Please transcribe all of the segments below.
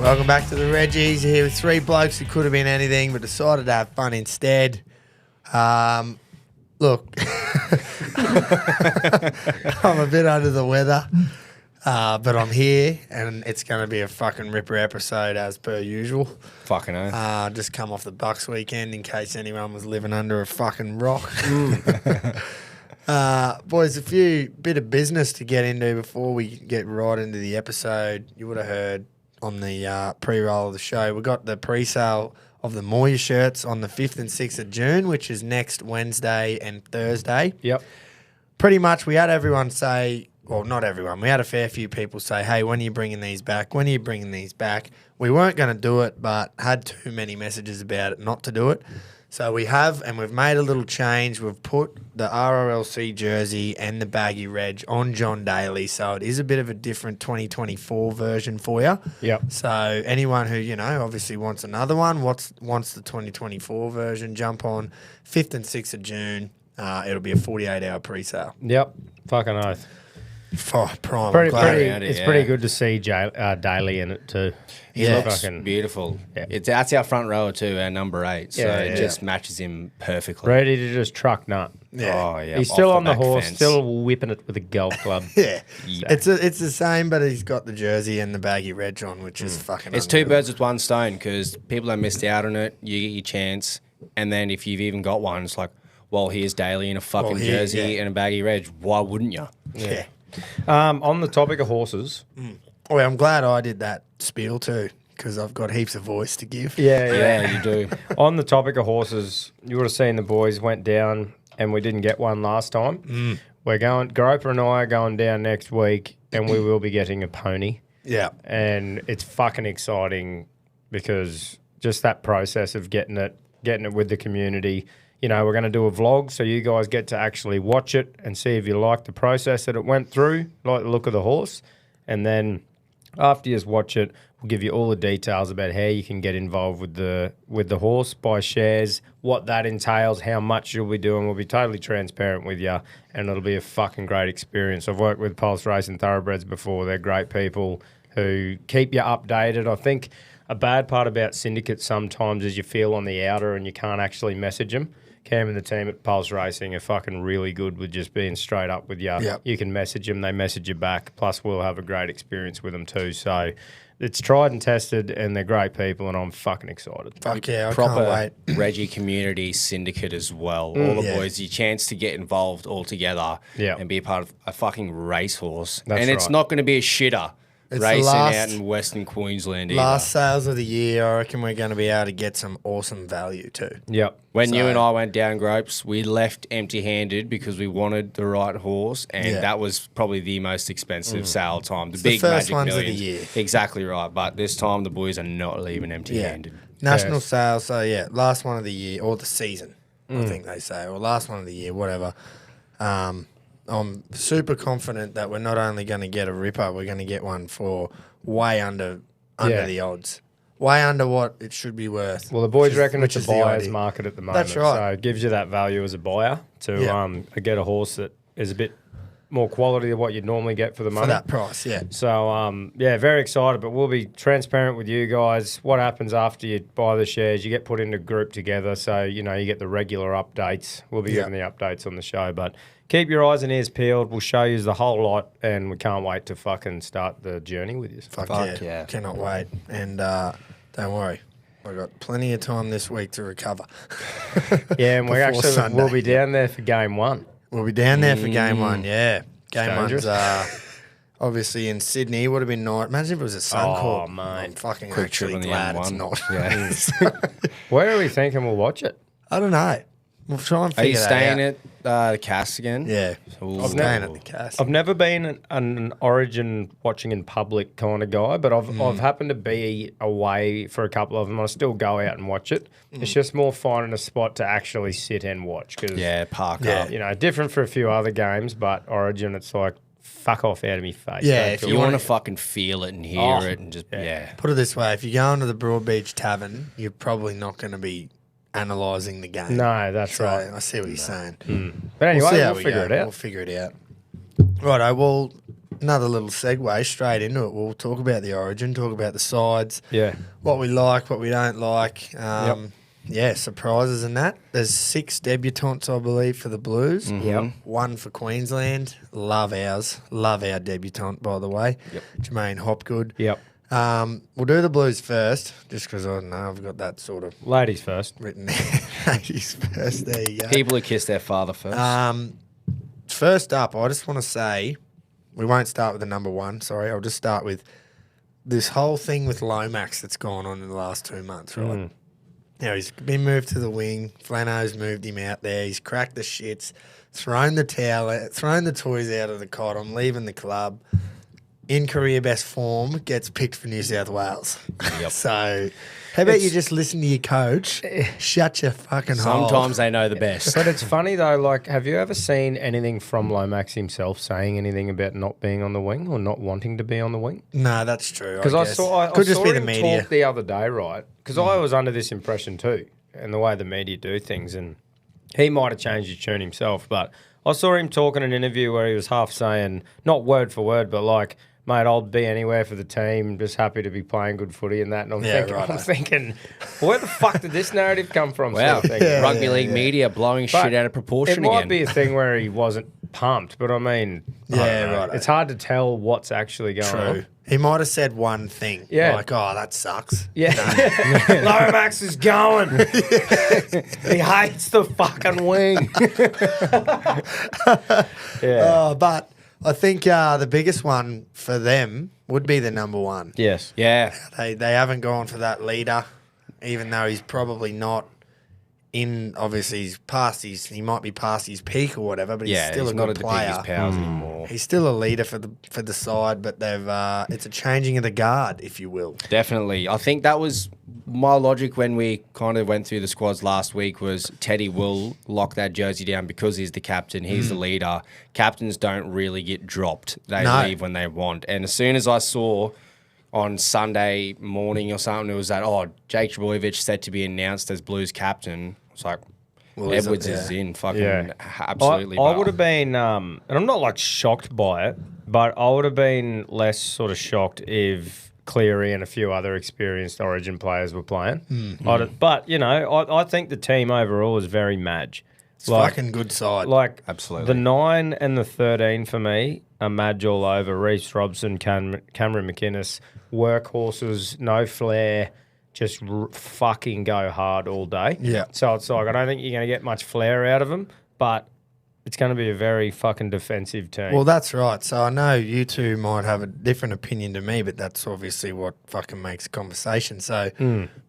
Welcome back to the Reggies. Here with three blokes who could have been anything but decided to have fun instead. Look, I'm a bit under the weather, but I'm here and it's going to be a fucking ripper episode as per usual. Fucking oath. Just come off the Bucks weekend in case anyone was living under a fucking rock. Boys, a bit of business to get into before we get right into the episode. You would have heard on the pre-roll of the show, we got the pre-sale of the Moya shirts on the 5th and 6th of June, which is next Wednesday and Thursday. Yep. Pretty much we had everyone say, well, not everyone, we had a fair few people say, hey, when are you bringing these back? When are you bringing these back? We weren't going to do it, but had too many messages about it not to do it. So we have, and we've made a little change. We've put the RRLC jersey and the baggy reg on John Daly, so it is a bit of a different 2024 version for you. Yep. So anyone who, obviously wants another one, wants the 2024 version, jump on 5th and 6th of June. It'll be a 48-hour pre-sale. Yep. Fucking oath. Prime. It's pretty good to see Daly in it too. He looks beautiful. Yeah. That's our front rower too, our number 8. So it just matches him perfectly. Ready to just truck nut. Yeah. Oh, yeah. He's still on the back horse, fence. still whipping it with a golf club. Yeah. Yeah. It's the same, but he's got the jersey and the baggy reg on, which is fucking It's two birds with one stone because people that missed out on it, you get your chance. And then if you've even got one, it's like, well, here's Daly in a fucking jersey and a baggy reg. Why wouldn't you? Yeah. On the topic of horses. Oh, I'm glad I did that spiel too, because I've got heaps of voice to give. Yeah, you do. On the topic of horses, you would have seen the boys went down and we didn't get one last time. We're going, Groper and I are going down next week and we will be getting a pony. Yeah. And it's fucking exciting because just that process of getting it with the community. We're going to do a vlog so you guys get to actually watch it and see if you like the process that it went through, like the look of the horse. And then after you watch it, we'll give you all the details about how you can get involved with the horse, buy shares, what that entails, how much you'll be doing. We'll be totally transparent with you and it'll be a fucking great experience. I've worked with Pulse Racing Thoroughbreds before. They're great people who keep you updated. I think a bad part about syndicates sometimes is you feel on the outer and you can't actually message them. Cam and the team at Pulse Racing are fucking really good with just being straight up with you. Yep. You can message them, they message you back. Plus, we'll have a great experience with them too. So it's tried and tested, and they're great people, and I'm fucking excited. Fuck yeah, I Proper can't wait. Reggie community syndicate as well. All the boys, your chance to get involved all together and be a part of a fucking racehorse. That's and it's right. not going to be a shitter. It's racing last- out in Western Queensland either. Last sales of the year, I reckon we're going to be able to get some awesome value too. Yep. When you and I went down Gropes, we left empty-handed because we wanted the right horse, and that was probably the most expensive sale time. The big first Magic ones of the Millions. year. Exactly right, but this time the boys are not leaving empty-handed. National sales, so last one of the year, or the season, I think they say, or last one of the year, whatever. I'm super confident that we're not only going to get a ripper, we're going to get one for way under the odds. Way under what it should be worth. Well, the boys reckon it's which a is the buyer's idea. market at the moment. That's right. So it gives you that value as a buyer to get a horse that is a bit more quality than what you'd normally get for the money. For that price, yeah. So, very excited, but we'll be transparent with you guys. What happens after you buy the shares, you get put into a group together, so, you get the regular updates. We'll be giving the updates on the show, but keep your eyes and ears peeled. We'll show you the whole lot, and we can't wait to fucking start the journey with you. Fuck yeah. yeah. Cannot wait. And don't worry, we've got plenty of time this week to recover. Yeah, and we'll be Sunday. down there for game 1. We'll be down there for game 1, yeah. Game Dangerous. 1's obviously in Sydney. Would have been nice. Imagine if it was a Suncorp. Oh, mate. I'm fucking Quick actually trip on the glad it's M1. not. Yeah. Where are we thinking we'll watch it? I don't know. We'll try and Are you figure that staying out. at the Cass again? Yeah. Ooh. I'm staying at the Cass. I've never been an Origin watching in public kind of guy, but I've happened to be away for a couple of them. I still go out and watch it. It's just more finding a spot to actually sit and watch. Cause, Park up. different for a few other games, but Origin, it's like, fuck off out of me face. Yeah, Don't if feel You like want it. to fucking feel it and hear it and just, Put it this way. If you go into the Broadbeach Tavern, you're probably not going to be analysing the game. No, that's So right. I see what you're saying. But anyway, see how we'll we figure go. it out. We'll figure it out. Righto, well, another little segue straight into it. We'll talk about the Origin, talk about the sides, Yeah. what we like, what we don't like. Yeah, surprises and that. There's 6 debutantes, I believe, for the Blues. Yep. 1 for Queensland. Love ours. Love our debutant, by the way. Yep. Jermaine Hopgood. Yep. We'll do the Blues first, just because I don't know, I've got that sort of Ladies first. written there. Ladies first, there you go. People who kiss their father first. First up, I just want to say, we won't start with the number 1, sorry. I'll just start with this whole thing with Lomax that's gone on in the last 2 months, right? Now, he's been moved to the wing. Flano's moved him out there. He's cracked the shits, thrown the towel out, thrown the toys out of the cot. I'm leaving the club. In career best form, gets picked for New South Wales. Yep. So, how about you just listen to your coach? Shut your fucking hole. Sometimes they know the best. But it's funny though, like, have you ever seen anything from Lomax himself saying anything about not being on the wing or not wanting to be on the wing? No, that's true. Because I saw Could just saw be the him media. talk the other day, right? Because I was under this impression too, and the way the media do things, and he might have changed his tune himself, but I saw him talk in an interview where he was half saying, not word for word, but like, mate, I'll be anywhere for the team. Just happy to be playing good footy and that. And I'm thinking, where the fuck did this narrative come from? Wow. Sort of thing. Rugby league media blowing But shit out of proportion It might again. be a thing where he wasn't pumped, but I mean, I Yeah, don't know. right. It's hard to tell what's actually going on. True. He might have said one thing. Yeah. Like, oh, that sucks. Yeah. Lomax is going. He hates the fucking wing. Yeah. But I think the biggest one for them would be the number 1. Yes. Yeah. They haven't gone for that leader, even though he's probably not in. Obviously, he might be past his peak or whatever, but he's Yeah, still he's a not good at the peak of player. his powers anymore. He's still a leader for the side, but they've it's a changing of the guard, if you will. Definitely. I think that was my logic when we kind of went through the squads last week was Teddy will lock that jersey down because he's the captain, he's the leader. Captains don't really get dropped. They leave when they want. And as soon as I saw on Sunday morning or something, it was that, Jake Trbojevic set to be announced as Blues captain. It's like, Edwards is in fucking absolutely. I would have been, and I'm not like shocked by it, but I would have been less sort of shocked if Cleary and a few other experienced Origin players were playing. But, you know, I think the team overall is very Madge. It's fucking good side. Like, Absolutely. the 9 and the 13 for me are Madge all over. Reece Robson, Cameron McInnes, workhorses, no flair, just fucking go hard all day. Yeah. So it's like, I don't think you're going to get much flair out of them, but it's going to be a very fucking defensive team. Well, that's right. So I know you two might have a different opinion to me, but that's obviously what fucking makes a conversation. So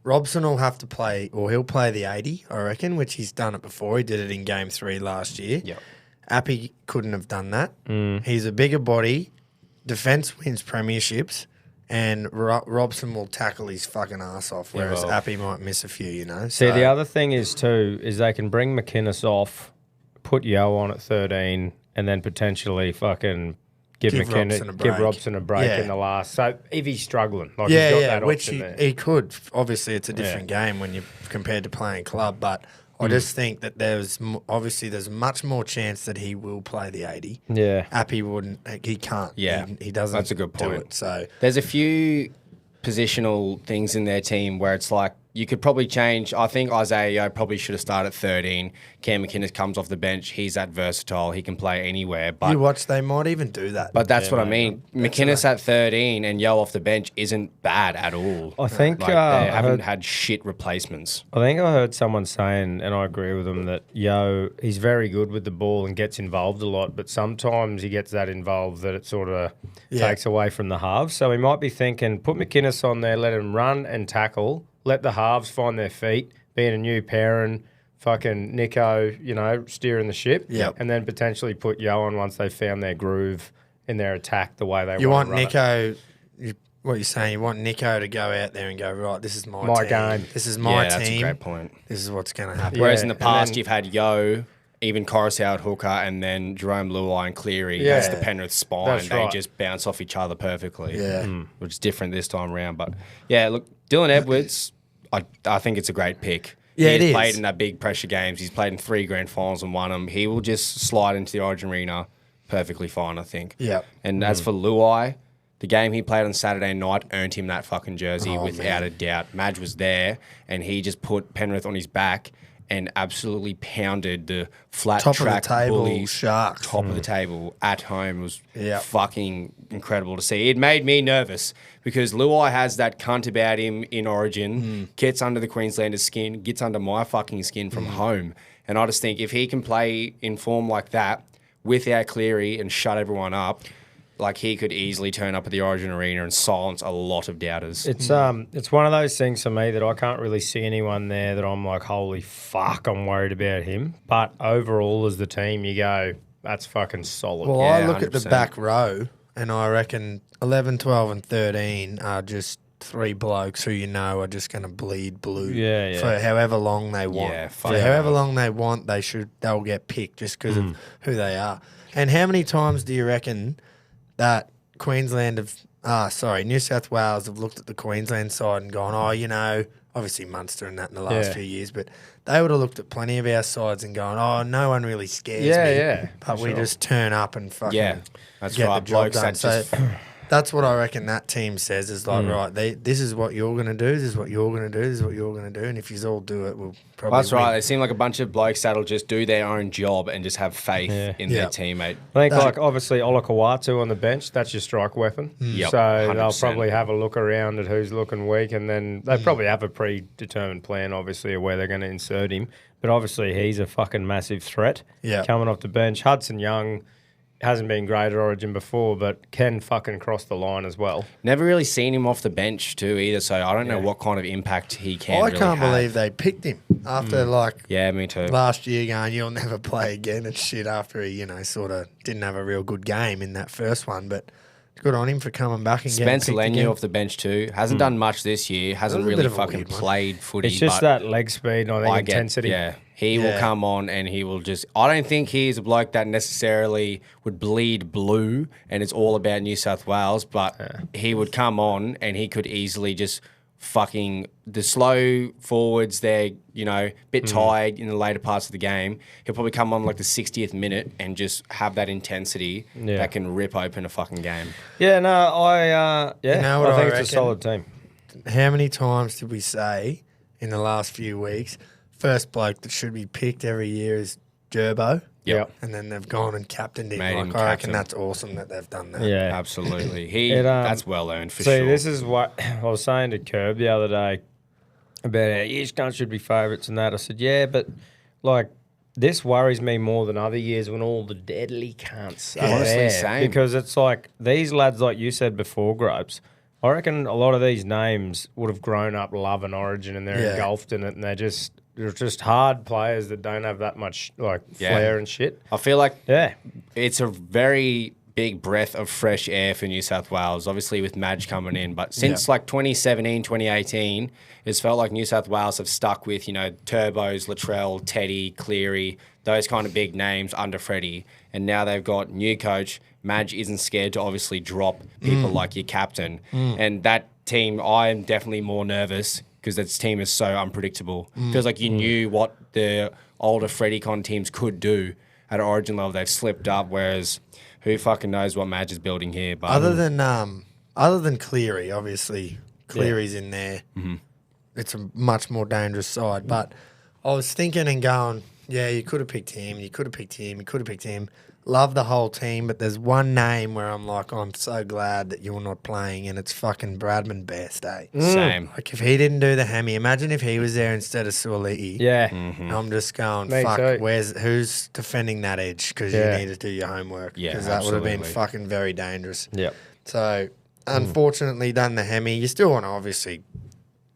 Robson will have to play, or he'll play the 80, I reckon, which he's done it before. He did it in Game 3 last year. Yep. Appy couldn't have done that. He's a bigger body. Defence wins premierships. And Robson will tackle his fucking ass off, whereas Appy might miss a few, you know. See, the other thing is too, is they can bring McInnes off, put Yo on at 13, and then potentially fucking give Robson a break in the last. So if he's struggling, like he's got that which option there. he could. Obviously, it's a different game when you compared to playing club, but I just think that there's much more chance that he will play the 80. Yeah. Appy wouldn't. He can't. Yeah. He doesn't. That's a good do point. it, so There's a few positional things in their team where it's like you could probably change. I think Isaiah Yeo probably should have started at 13. Cam McInnes comes off the bench. He's that versatile. He can play anywhere. But you watch, they might even do that. But that's what I mean. McInnes at 13 and Yo off the bench isn't bad at all. I think Like, they haven't had shit replacements. I think I heard someone saying, and I agree with them, that Yo, he's very good with the ball and gets involved a lot, but sometimes he gets that involved that it sort of takes away from the halves. So he might be thinking, put McInnes on there, let him run and tackle, let the halves find their feet, being a new parent, fucking Nico, you know, steering the ship, and then potentially put Yo on once they found their groove in their attack the way they you want to run Nico. What you're saying? You want Nico to go out there and go, right, this is my team. game. This is my team. That's a great point. This is what's going to happen. Whereas in the and past, then- you've had Yo, even Coruscant Hooker, and then Jerome Luai and Cleary. Yeah. That's the Penrith spine. That's They right. just bounce off each other perfectly. Yeah. Which is different this time around. But yeah, look, Dylan Edwards, I think it's a great pick. Yeah, He's it is. played in that big pressure games. He's played in 3 grand finals and won them. He will just slide into the Origin arena, perfectly fine, I think. Yeah. And as for Luai, the game he played on Saturday night earned him that fucking jersey without a doubt. Madge was there, and he just put Penrith on his back and absolutely pounded the flat Top track of the table bullies. Sharks. Top of the table at home was Yeah. fucking incredible to see. It made me nervous because Luai has that cunt about him in Origin, gets under the Queenslanders' skin, gets under my fucking skin from home. And I just think if he can play in form like that without Cleary and shut everyone up, like he could easily turn up at the Origin Arena and silence a lot of doubters. It's one of those things for me that I can't really see anyone there that I'm like, holy fuck, I'm worried about him. But overall, as the team, you go, that's fucking solid. Well, Yeah, I look at the 100%. back row, and I reckon 11, 12, and 13 are just three blokes who you know are just going to bleed blue Yeah. for however long they want. Yeah, for fuck however off. long they want, they'll get picked just because of who they are. And how many times do you reckon that New South Wales have looked at the Queensland side and gone, obviously Munster and that in the last few years, but they would have looked at plenty of our sides and gone, no one really scares me. Yeah, But for we sure. just turn up and fucking Yeah, that's get right. the job Blokes done. that just So that's what I reckon that team says is like, right, this is what you're going to do, this is what you're going to do, this is what you're going to do, and if you all do it, we'll probably That's right. win. They seem like a bunch of blokes that'll just do their own job and just have faith in Yeah. their teammate. I think, obviously, Olakawatu on the bench, that's your strike weapon. Yep, So 100%. they'll probably have a look around at who's looking weak, and then they probably have a predetermined plan, obviously, of where they're going to insert him. But obviously, he's a fucking massive threat coming off the bench. Hudson Young hasn't been great at Origin before, but can fucking cross the line as well. Never really seen him off the bench too either, so I don't know what kind of impact he can I really can't have. believe they picked him after Yeah, me too. last year going, you'll never play again and shit after he, sort of didn't have a real good game in that first one, but good on him for coming back and Spencer getting picked Leniu again. off the bench too. Hasn't done much this year. Hasn't That was a really bit of a fucking weird one. played footy. It's just but that leg speed and I think intensity. He will Yeah. come on and he will just. I don't think he's a bloke that necessarily would bleed blue and it's all about New South Wales, but he would come on and he could easily just fucking the slow forwards. They're bit tired in the later parts of the game. He'll probably come on like the 60th minute and just have that intensity that can rip open a fucking game. Yeah, no, I know what I think I it's a reckon? solid team. How many times did we say in the last few weeks, first bloke that should be picked every year is Gerbo? Yep. And then they've gone and captained him. Made him I reckon captain. that's awesome that they've done that. Yeah. Absolutely. That's well earned for See, sure. this is what I was saying to Curb the other day about how each gun should be favourites and that. I said, yeah, but like this worries me more than other years when all the deadly cunts are Honestly, there. same. Because it's like these lads, like you said before, Gropes, I reckon a lot of these names would have grown up loving Origin and they're engulfed in it and they're just hard players that don't have that much flair and shit. I feel like Yeah. it's a very big breath of fresh air for New South Wales, obviously with Madge coming in. But since 2017, 2018, it's felt like New South Wales have stuck with, Turbos, Latrell, Teddy, Cleary, those kind of big names under Freddie. And now they've got new coach. Madge isn't scared to obviously drop people like your captain. And that team, I am definitely more nervous because this team is so unpredictable. Feels like you knew what the older Freddie con teams could do at Origin level. They've slipped up, whereas who fucking knows what Madge is building here. But Other than Cleary, obviously Cleary's in there. It's a much more dangerous side. But I was thinking and going, yeah, you could have picked him. You could have picked him. You could have picked him. Love the whole team, but there's one name where I'm like, I'm so glad that you're not playing, and it's fucking Bradman Best, eh? same. Like, if he didn't do the hammy, imagine if he was there instead of Suoliti. Yeah. I'm just going, Me fuck, too. who's defending that edge? Because Yeah. you need to do your homework. Yeah, Because that would have been absolutely. fucking very dangerous. Yep. So, unfortunately, done the Hemi. You still want to obviously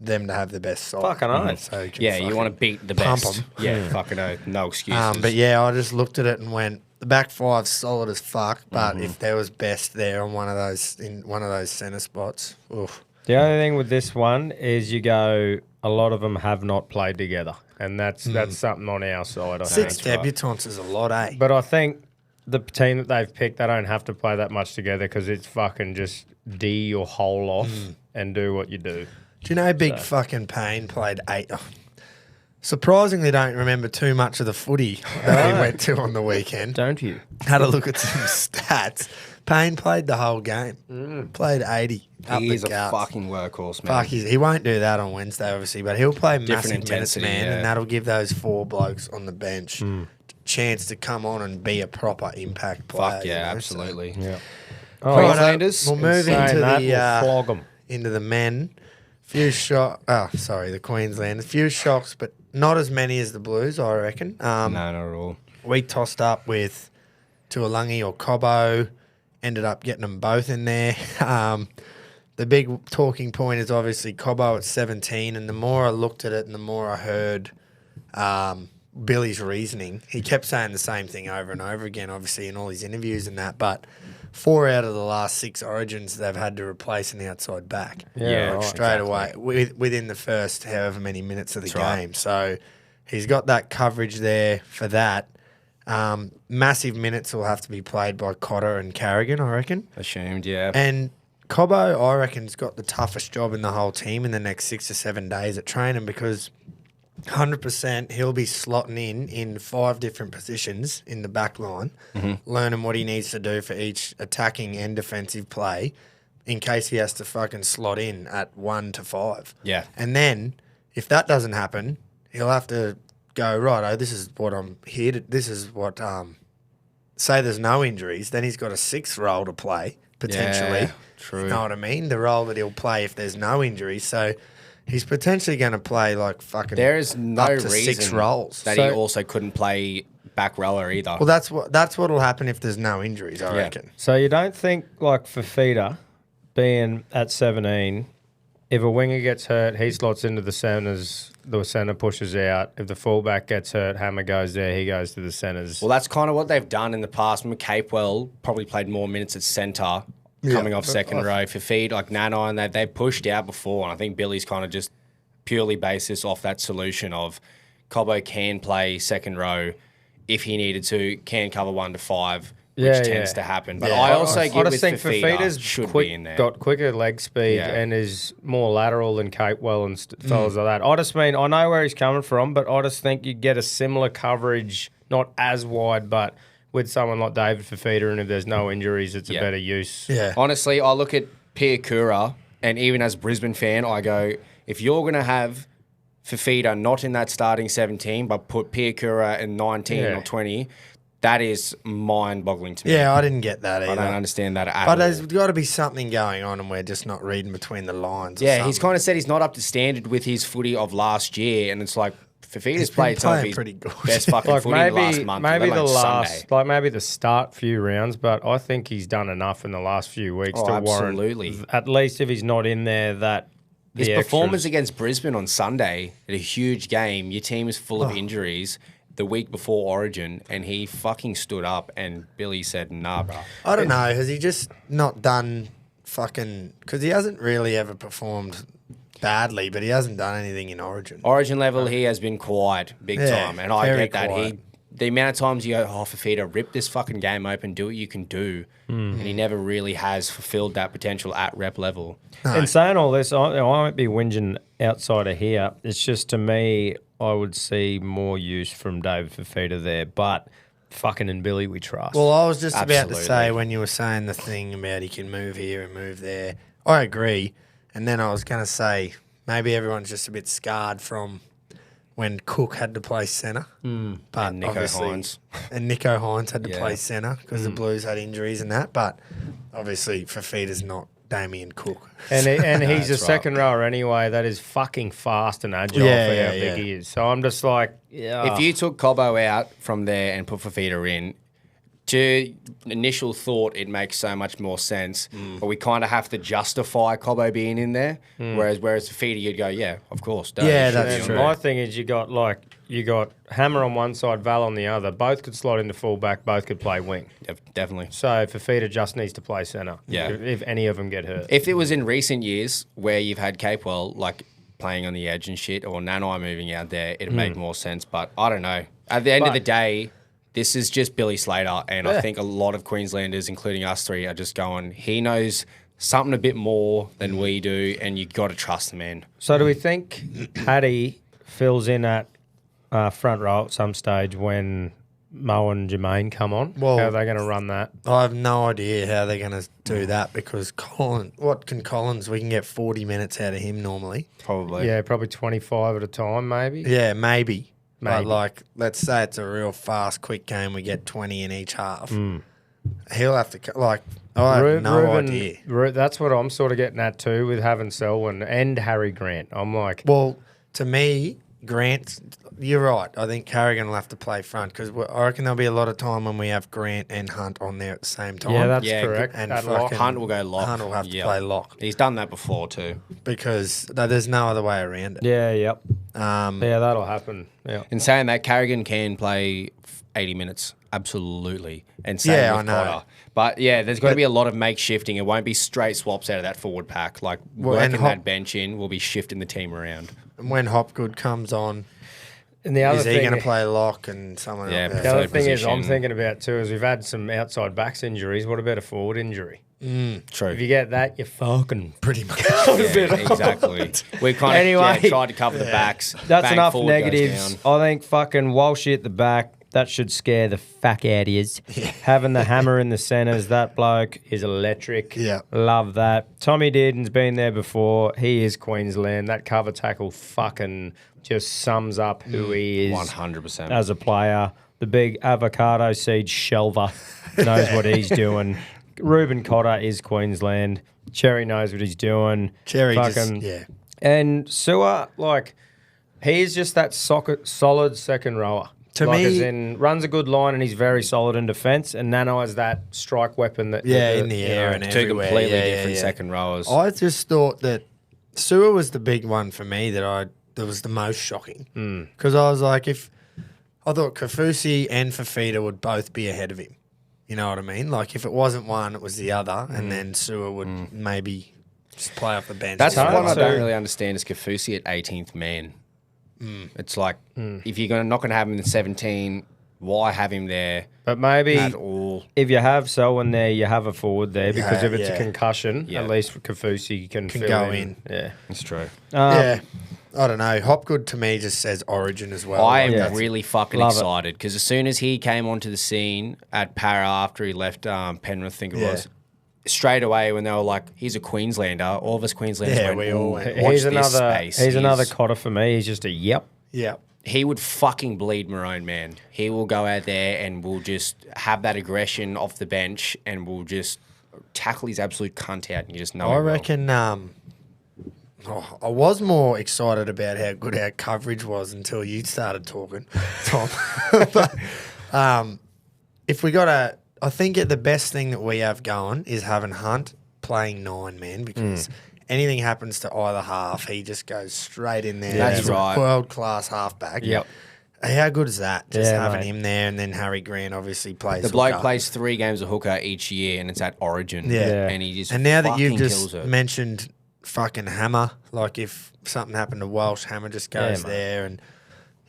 them to have the best side. Fucking oath. So you can Yeah, you fucking want to beat the pump best. 'em. Yeah, fucking oath. No excuses. But yeah, I just looked at it and went, the back five's solid as fuck. But if there was best there on one of those centre spots, oof. The only thing with this one is you go, a lot of them have not played together. And that's something on our side, I Six think. debutants is a lot, eh? But I think the team that they've picked, they don't have to play that much together because it's fucking just D your whole off and do what you do. Do you know Big fucking Payne played 8? Surprisingly, don't remember too much of the footy that we went to on the weekend. Don't you? Had a look at some stats. Payne played the whole game. Played 80. Up He the is a guts. fucking workhorse, man. Fuck, he won't do that on Wednesday, obviously, but he'll play massive minutes, intensity, man, yeah. and that'll give those 4 blokes on the bench chance to come on and be a proper impact player. Fuck yeah, you know, absolutely. Yeah. Queenslanders? We'll move Saying that, into we'll flog 'em. into the men. The Queensland. A few shocks, but not as many as the Blues, I reckon. No, not at all. We tossed up with Tuolungi or Cobbo, ended up getting them both in there. The big talking point is obviously Cobbo at 17, and the more I looked at it and the more I heard Billy's reasoning, he kept saying the same thing over and over again, obviously in all his interviews and that, but 4 out of the last 6 Origins they've had to replace an outside back. Yeah, Like right, straight away within the first however many minutes of the That's game. right. So he's got that coverage there for that. Massive minutes will have to be played by Cotter and Carrigan, I reckon. Assumed, yeah. And Cobbo, I reckon, has got the toughest job in the whole team in the next 6 to 7 days at training because 100% he'll be slotting in 5 different positions in the back line, learning what he needs to do for each attacking and defensive play in case he has to fucking slot in at 1 to 5. Yeah. And then if that doesn't happen, he'll have to go, righto, this is what I'm here to, this is what, say there's no injuries, then he's got a 6th role to play, potentially. Yeah, true. You know what I mean? The role that he'll play if there's no injuries. So he's potentially going to play like fucking There is no up to reason 6 roles. that he So- also couldn't play back rower either. Well, that's what'll happen if there's no injuries, I reckon. So you don't think, like, Fafita being at 17, if a winger gets hurt, he slots into the centres, the centre pushes out. If the fullback gets hurt, Hammer goes there, he goes to the centres. Well, that's kind of what they've done in the past. Capewell probably played more minutes at centre, coming off second row. For feed like Nana, and they pushed out before, and I think Billy's kind of just purely based this off that solution of Cobbo can play second row if he needed to, can cover 1 to 5, which tends to happen. But I also I get just with think Fafita Fafita's should be in there. got quicker leg speed Yeah. and is more lateral than Capewell and fellas like that. I just mean, I know where he's coming from, but I just think you get a similar coverage, not as wide, but with someone like David Fafita, and if there's no injuries, it's a better use. Yeah. Honestly, I look at Piakura, and even as a Brisbane fan, I go, if you're going to have Fafita not in that starting 17, but put Piakura in 19 or 20, that is mind-boggling to me. Yeah, I didn't get that either. I don't understand that at But all. there's got to be something going on, and we're just not reading between the lines. or Yeah, he's something. kind of said he's not up to standard with his footy of last year, and it's like Fafita's He's been played some of playing his pretty good. best fucking Like footy the last month. maybe let the alone last, Sunday. like maybe the start few rounds, but I think he's done enough in the last few weeks Oh, to absolutely. warrant, at least if he's not in there, that His the performance extras- against Brisbane on Sunday at a huge game, your team is full of injuries the week before Origin, and he fucking stood up, and Billy said, nah, bro. I don't know. Has he just not done fucking... Because he hasn't really ever performed badly, but he hasn't done anything in Origin. Origin level, he has been quiet big Yeah, time, and I very get that. quiet. The amount of times you go, oh, Fafita, rip this fucking game open, do what you can do, and he never really has fulfilled that potential at rep level. In saying all this, I won't be whinging outside of here. It's just, to me, I would see more use from David Fafita there, but fucking in Billy we trust. Well, I was just about to Absolutely. say when you were saying the thing about he can move here and move there, I agree. And then I was going to say maybe everyone's just a bit scarred from when Cook had to play centre. But And Nico obviously- Hines. And Nico Hines had to Yeah. play centre because the Blues had injuries and that. But obviously Fafita's not Damien Cook. and he's a That's right. second rower anyway that is fucking fast and agile Yeah, for yeah, how big yeah. he is. So I'm just like, yeah. If you took Cobbo out from there and put Fafita in, to initial thought, it makes so much more sense. But we kind of have to justify Cobbo being in there. Whereas Fafita, you'd go, yeah, of course. duh, Yeah, he should that's be on true. there. My thing is you got Hammer on one side, Val on the other. Both could slot into fullback, both could play wing. Definitely. So Fafita just needs to play centre. Yeah. If any of them get hurt. If it was in recent years where you've had Capewell like playing on the edge and shit, or Nanai moving out there, it'd make more sense. But I don't know. At the end of the day, this is just Billy Slater, and I think a lot of Queenslanders, including us three, are just going, he knows something a bit more than we do, and you got to trust the man. So do we think Paddy fills in at front row at some stage when Mo and Jermaine come on? Well, how are they going to run that? I have no idea how they're going to do that because Collins, we can get 40 minutes out of him normally. Probably. Yeah, probably 25 at a time, maybe. Yeah, maybe. But, Maybe. let's say it's a real fast, quick game. We get 20 in each half. He'll have to, I have no idea. That's what I'm sort of getting at too with having Selwyn and Harry Grant. I'm like, Well, to me, Grant, you're right. I think Carrigan will have to play front because I reckon there'll be a lot of time when we have Grant and Hunt on there at the same time. yeah, that's Yeah, correct. and That fucking- lock. Hunt will go lock. Hunt will have to Yep. play lock He's done that before too. because there's no other way around it. Yeah, yep. Yeah. Yeah, that'll happen. Yeah. In saying that, Carrigan can play 80 minutes. Absolutely. And same Yeah, with I know. Potter. But yeah, there's going to be a lot of makeshifting. It won't be straight swaps out of that forward pack. and Working that bench in, we'll be shifting the team around. And when Hopgood comes on, And the other is he thing, going to play lock and someone Yeah, else? the other third thing is I'm position. thinking about too is we've had some outside backs injuries. What about a forward injury? True. If you get that, you're fucking Pretty much. Yeah, exactly. We kind of Anyway. tried to cover the backs. That's Bang, enough forward goes negatives. down. I think fucking Walshy at the back, that should scare the fuck out of yous. Having the hammer in the centres, that bloke is electric. Yeah. Love that. Tommy Dearden's been there before. He is Queensland. That cover tackle fucking just sums up who he is 100%. as a player. The big avocado seed shelver knows what he's doing. Ruben Cotter is Queensland. Cherry knows what he's doing. Cherry fucking, yeah. And Sewer, he's just that solid second rower. To like, me- as in, runs a good line and he's very solid in defence. And Nano has that strike weapon that In the air and Two everywhere. completely Yeah, different yeah. second rowers. I just thought that Sewer was the big one for me that was the most shocking. Because I was like, I thought Kafusi and Fafita would both be ahead of him. You know what I mean? Like, if it wasn't one, it was the other, and then Sewer would maybe just play off the bench. That's the hard one I to- don't really understand is Kafusi at 18th man. It's like, if you're not going to have him in the 17, why have him there But maybe at all? if you have Selwyn there, you have a forward there because if it's a yeah. concussion, Yeah. at least Kafusi can fill go in. in. Yeah. It's true. Yeah. I don't know. Hopgood to me just says Origin as well. I Like, am that's- really fucking Love it. excited because as soon as he came onto the scene at Para after he left Penrith, I think it Yeah. was, straight away when they were like, he's a Queenslander, all of us Queenslanders Yeah, went, we all "Ooh, went, watch He's this another. space." He's another Cotter for me. He's just a yep. Yeah. He would fucking bleed Maroon, man. He will go out there and will just have that aggression off the bench and will just tackle his absolute cunt out and you just know I he will. reckon I was more excited about how good our coverage was until you started talking, Tom. But if we got I think the best thing that we have going is having Hunt playing 9 man because anything happens to either half, he just goes straight in there. That's He's right. a world-class halfback. Yep. How good is that? Just Yeah, having mate. him there and then Harry Grant obviously plays The bloke hooker. plays 3 games of hooker each year and it's at Origin. Yeah. And he just And now that fucking you've kills just it. mentioned fucking Hammer, like if something happened to Welsh, Hammer just goes mate. there and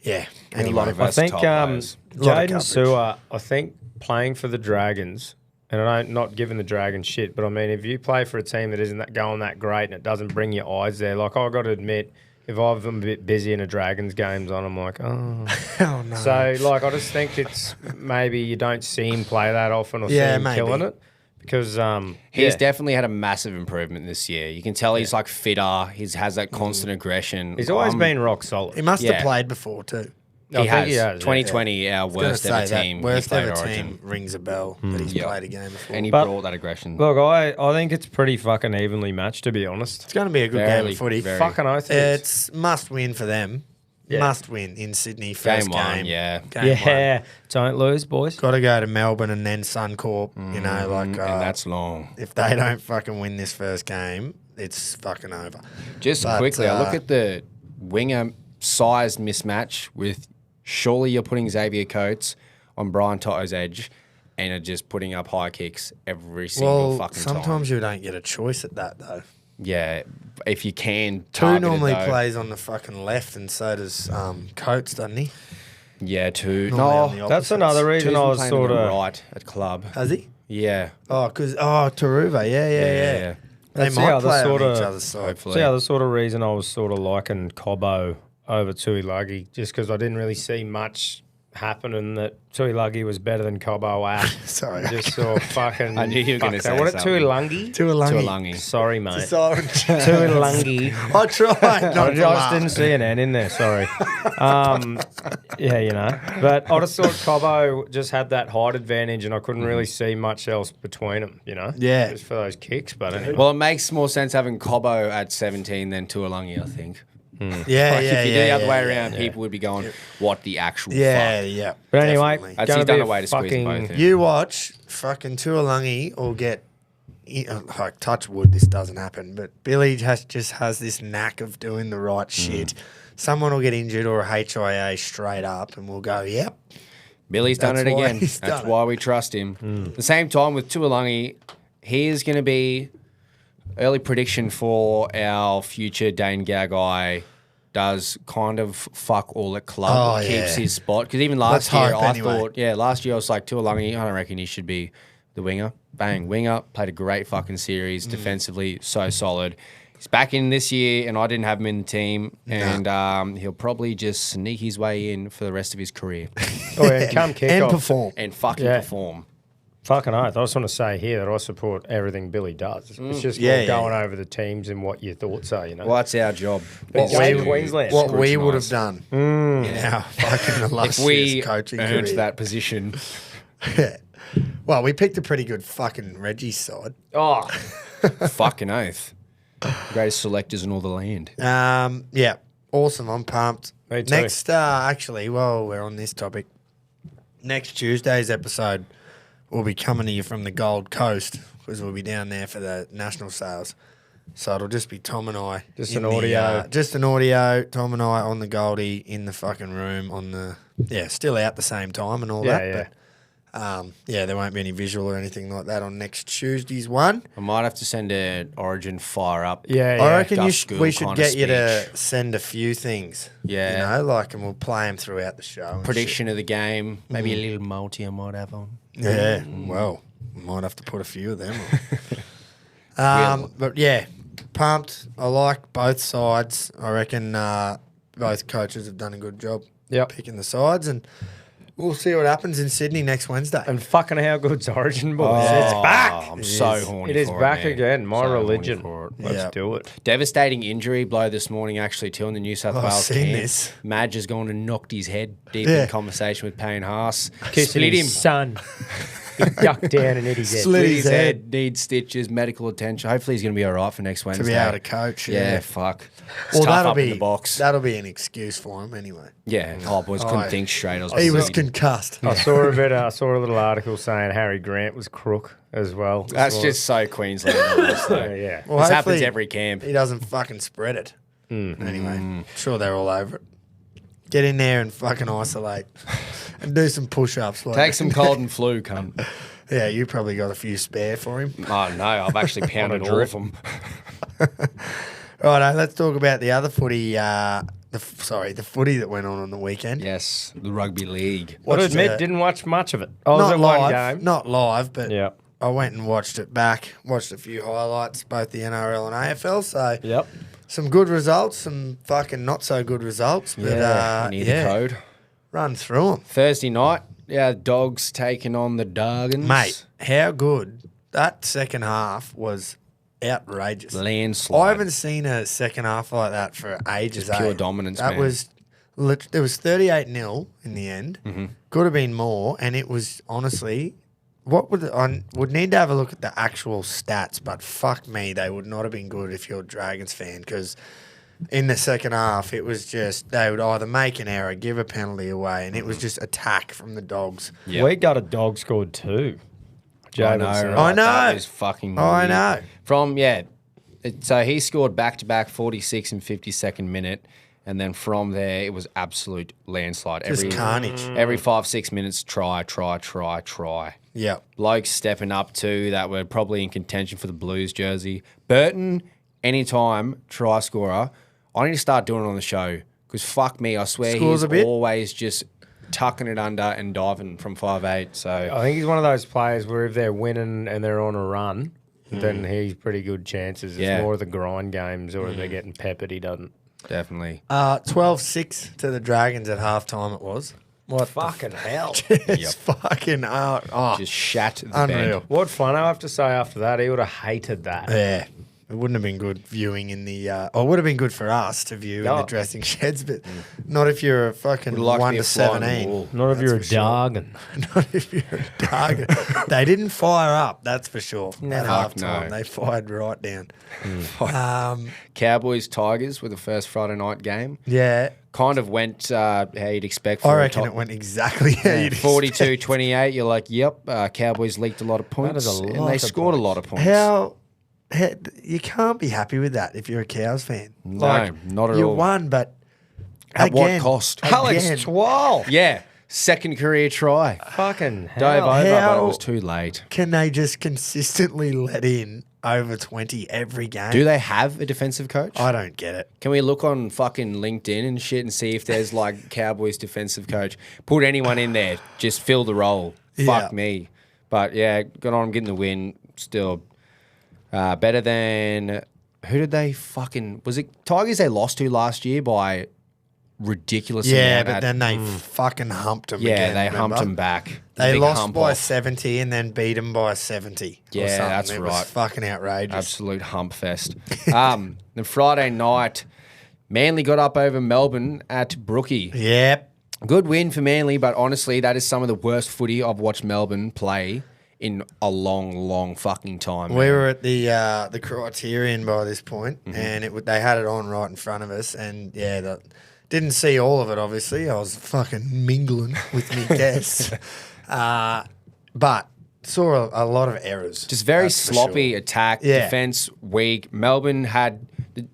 yeah. And a Anyway, lot of I think versatile players. Lot of Jaden coverage. Sewer, I think playing for the Dragons, and I'm not giving the Dragons shit, but I mean, if you play for a team that isn't going that great and it doesn't bring your eyes there, like I've got to admit, if I'm a bit busy and a Dragons game's on, I'm like, oh. oh no. So, I just think it's maybe you don't see him play that often or see Yeah, him maybe. killing it. Because He's definitely had a massive improvement this year. You can tell he's like fitter. He has that constant aggression. he's always been rock solid. he must yeah. have played before too. I He think has. he has, yeah. 2020, our Gonna worst ever say that team. he worst played ever Origin. team rings a bell that he's Yeah. played a game before. And he But- brought that aggression. Look, I think it's pretty fucking evenly matched, to be honest. it's going to be a good game Very, of footy. very. Fucking oath it is. It's must win for them. Yeah. Must win in Sydney first Game game. one, yeah. Game Yeah, don't lose, boys. Got to go to Melbourne and then Suncorp. You know, like and that's long. if they don't fucking win this first game, it's fucking over. Just But, quickly, I look at the winger size mismatch with surely you're putting Xavier Coates on Brian Toto's edge and are just putting up high kicks every single Well, fucking sometimes time. you don't get a choice at that though. Yeah, if you can. Two target it, normally though. plays on the fucking left, and so does Coates, doesn't he? Yeah, two. Normally on the No, opposites. That's another reason two's I been was playing on sort the of. right at club. Has he? Yeah. Taruva, yeah. They That's the might other play sort on each of- other's side. Hopefully. See, the sort of reason I was sort of liking Cobbo over Tuilagi just because I didn't really see much happening that Tuilagi was better than Cobbo at. Sorry. I just saw fucking. I knew you were going to say What something. Tuilagi? Tuilagi. Sorry, mate. Sorry. Tuilagi. I tried. I just didn't see an N in there. Sorry. Yeah, but I just thought Cobbo just had that height advantage, and I couldn't really see much else between them. Yeah. just for those kicks. But anyway, Well, it makes more sense having Cobbo at 17 than Tuilagi, I think. Yeah, Like, yeah, if you yeah. do the other way yeah, around, yeah. people would be going, "What the actual Yeah, fuck?" yeah. but anyway, definitely. That's gonna he's done be a way to squeeze them fucking- both in. You watch fucking Tuilagi or get like touch wood. This doesn't happen, but Billy just has this knack of doing the right shit. Someone will get injured or a HIA straight up, and we'll go, "Yep." Billy's done That's it why again. he's That's done why we trust him. The same time with Tuilagi, he is going to be early prediction for our future Dane Gagai. Does kind of fuck all at club, Oh, keeps yeah. his spot. Because even Let's last year, hope I anyway. last year I was like, Tuilagi, I don't reckon he should be the winger. Bang, winger, played a great fucking series, defensively, so solid. He's back in this year, and I didn't have him in the team, and he'll probably just sneak his way in for the rest of his career Oh, yeah, come kick and off. perform. and fucking Yeah. perform. Fucking oath. I just want to say here that I support everything Billy does. It's just Yeah, more yeah, going yeah. over the teams and what your thoughts are, Well, that's our job. But is Jay to Queensland. What we would have scrutinise. done in our fucking If illustrious we coaching earned career. that position. Yeah. Well, we picked a pretty good fucking Reggies side. Oh, Fucking oath. Greatest selectors in all the land. Yeah, awesome. I'm pumped. Me too. Next, actually, while we're on this topic, next Tuesday's episode will be coming to you from the Gold Coast because we'll be down there for the national sales. So it'll just be Tom and I. Just in an audio. Just an audio. Tom and I on the Goldie in the fucking room on the still out the same time and all Yeah, that. yeah. But there won't be any visual or anything like that on next Tuesday's one. I might have to send an Origin fire up. yeah, yeah. I reckon Duff we school should kinda get you to speech. send a few things. Yeah. And we'll play them throughout the show. and Prediction of the game. Maybe a little multi I might have on. shit. Yeah. Well, we might have to put a few of them on. Will. But yeah, pumped. I like both sides. I reckon both coaches have done a good job Yep. picking the sides, and we'll see what happens in Sydney next Wednesday. And fucking how good's Origin, boys. It's back. I'm It so is. horny It is for back man. again. My So horny religion. for it. Let's Yeah. do it. Devastating injury blow this morning, actually, too, in the New South I've Wales seen camp. this. Madge has gone and knocked his head deep Yeah. in conversation with Payne Haas. Kissing Split him. his son. He ducked down and hit his head. Split Split his his head. head, needs stitches, medical attention. Hopefully he's going to be all right for next Wednesday. to be able to coach. Yeah, fuck. It's Well, tough that'll up in be the box. That'll be an excuse for him anyway. Yeah. Oh, boys, couldn't Oh, think straight. I was He was bleeding. concussed. I saw a little article saying Harry Grant was crook as well. That's Well, just so Queensland. honestly. yeah. Well, This happens hopefully every camp. He doesn't fucking spread it. Anyway, sure they're all over it. Get in there and fucking isolate and do some push-ups. Take some cold and flu, cunt. Yeah, you probably got a few spare for him. Oh, no, I've actually pounded all of them. Righto, let's talk about the other footy. The footy that went on the weekend. Yes, the rugby league. I Watched admit, it. didn't watch much of it. I was Not at live, one game. not live, but Yeah. I went and watched it back. Watched a few highlights, both the NRL and AFL. So Yep. some good results, some fucking not so good results. But I need the code. run through them, Thursday night, Dogs taking on the Dargans. mate. How good that second half was! Outrageous. Landslide. I haven't seen a second half like that for ages. Just pure eh? dominance, That man. was there was 38-0 in the end. Mm-hmm. Could have been more, and it was honestly. What would I would need to have a look at the actual stats, but fuck me, they would not have been good if you're a Dragons fan, because in the second half it was just they would either make an error, give a penalty away, and it was just attack from the Dogs. Yep. We got a dog scored too. I know, Jabin, right? I know. That was fucking I weird. know. So he scored back-to-back 46 and 52nd minute, and then from there it was absolute landslide. Just carnage. Every 5-6 minutes, try. Yeah. Blokes stepping up too that were probably in contention for the Blues jersey. Burton, anytime try scorer. I need to start doing it on the show because fuck me, I swear Scores he's a bit? always just tucking it under and diving from 5'8". So I think he's one of those players where if they're winning and they're on a run, then he's pretty good chances. It's Yeah. more of the grind games or if they're getting peppered, he doesn't. definitely. 12-6 to the Dragons at halftime it was. What Fucking hell. It's fucking out. Oh, Just shat the unreal. bed. What Flano have to say after that? He would have hated that. Yeah. It wouldn't have been good viewing in the, or it would have been good for us to view in the Oh. dressing sheds, but not if you're a fucking Would like to 1 be to a fly on the 17. wall. Not if That's you're a for sure. dog. And Not if you're a target. They didn't fire up, that's for sure. At Fuck halftime, no. they fired right down. Tigers were the first Friday night game. Yeah, Kind of went how you'd expect. I reckon it went exactly how you'd expect. 42-28. You're like, yep, Cowboys leaked a lot of points. is a and lot they of scored a points. lot of points. How you can't be happy with that if you're a Cows fan. No, not at you all. won, but At what again, cost? Alex again, Twal. Yeah, second career try. Fucking Dove hell. over, but How- it was too late. can they just consistently let in over 20 every game? Do they have a defensive coach? I don't get it. Can we look on fucking LinkedIn and shit and see if there's like Cowboys defensive coach? Put anyone in there, just fill the role. Yeah. Fuck me. But yeah, good on 'em getting the win. Still better than who did they fucking was it Tigers they lost to last year by ridiculous Yeah, amount. but then they fucking humped them yeah, again. they remember? humped them back. They Big lost hump by off. 70 and then beat them by 70. or Yeah, something. that's It was right. fucking outrageous. Absolute hump fest. Then Friday night, Manly got up over Melbourne at Brookie. Yep. Good win for Manly, but honestly, that is some of the worst footy I've watched Melbourne play in a long, long fucking time. We were at the Criterion by this point, and they had it on right in front of us, and yeah, didn't see all of it. Obviously, I was fucking mingling with me guests, but saw a lot of errors. Just very that's for sloppy sure. attack, Yeah. defense weak. Melbourne had the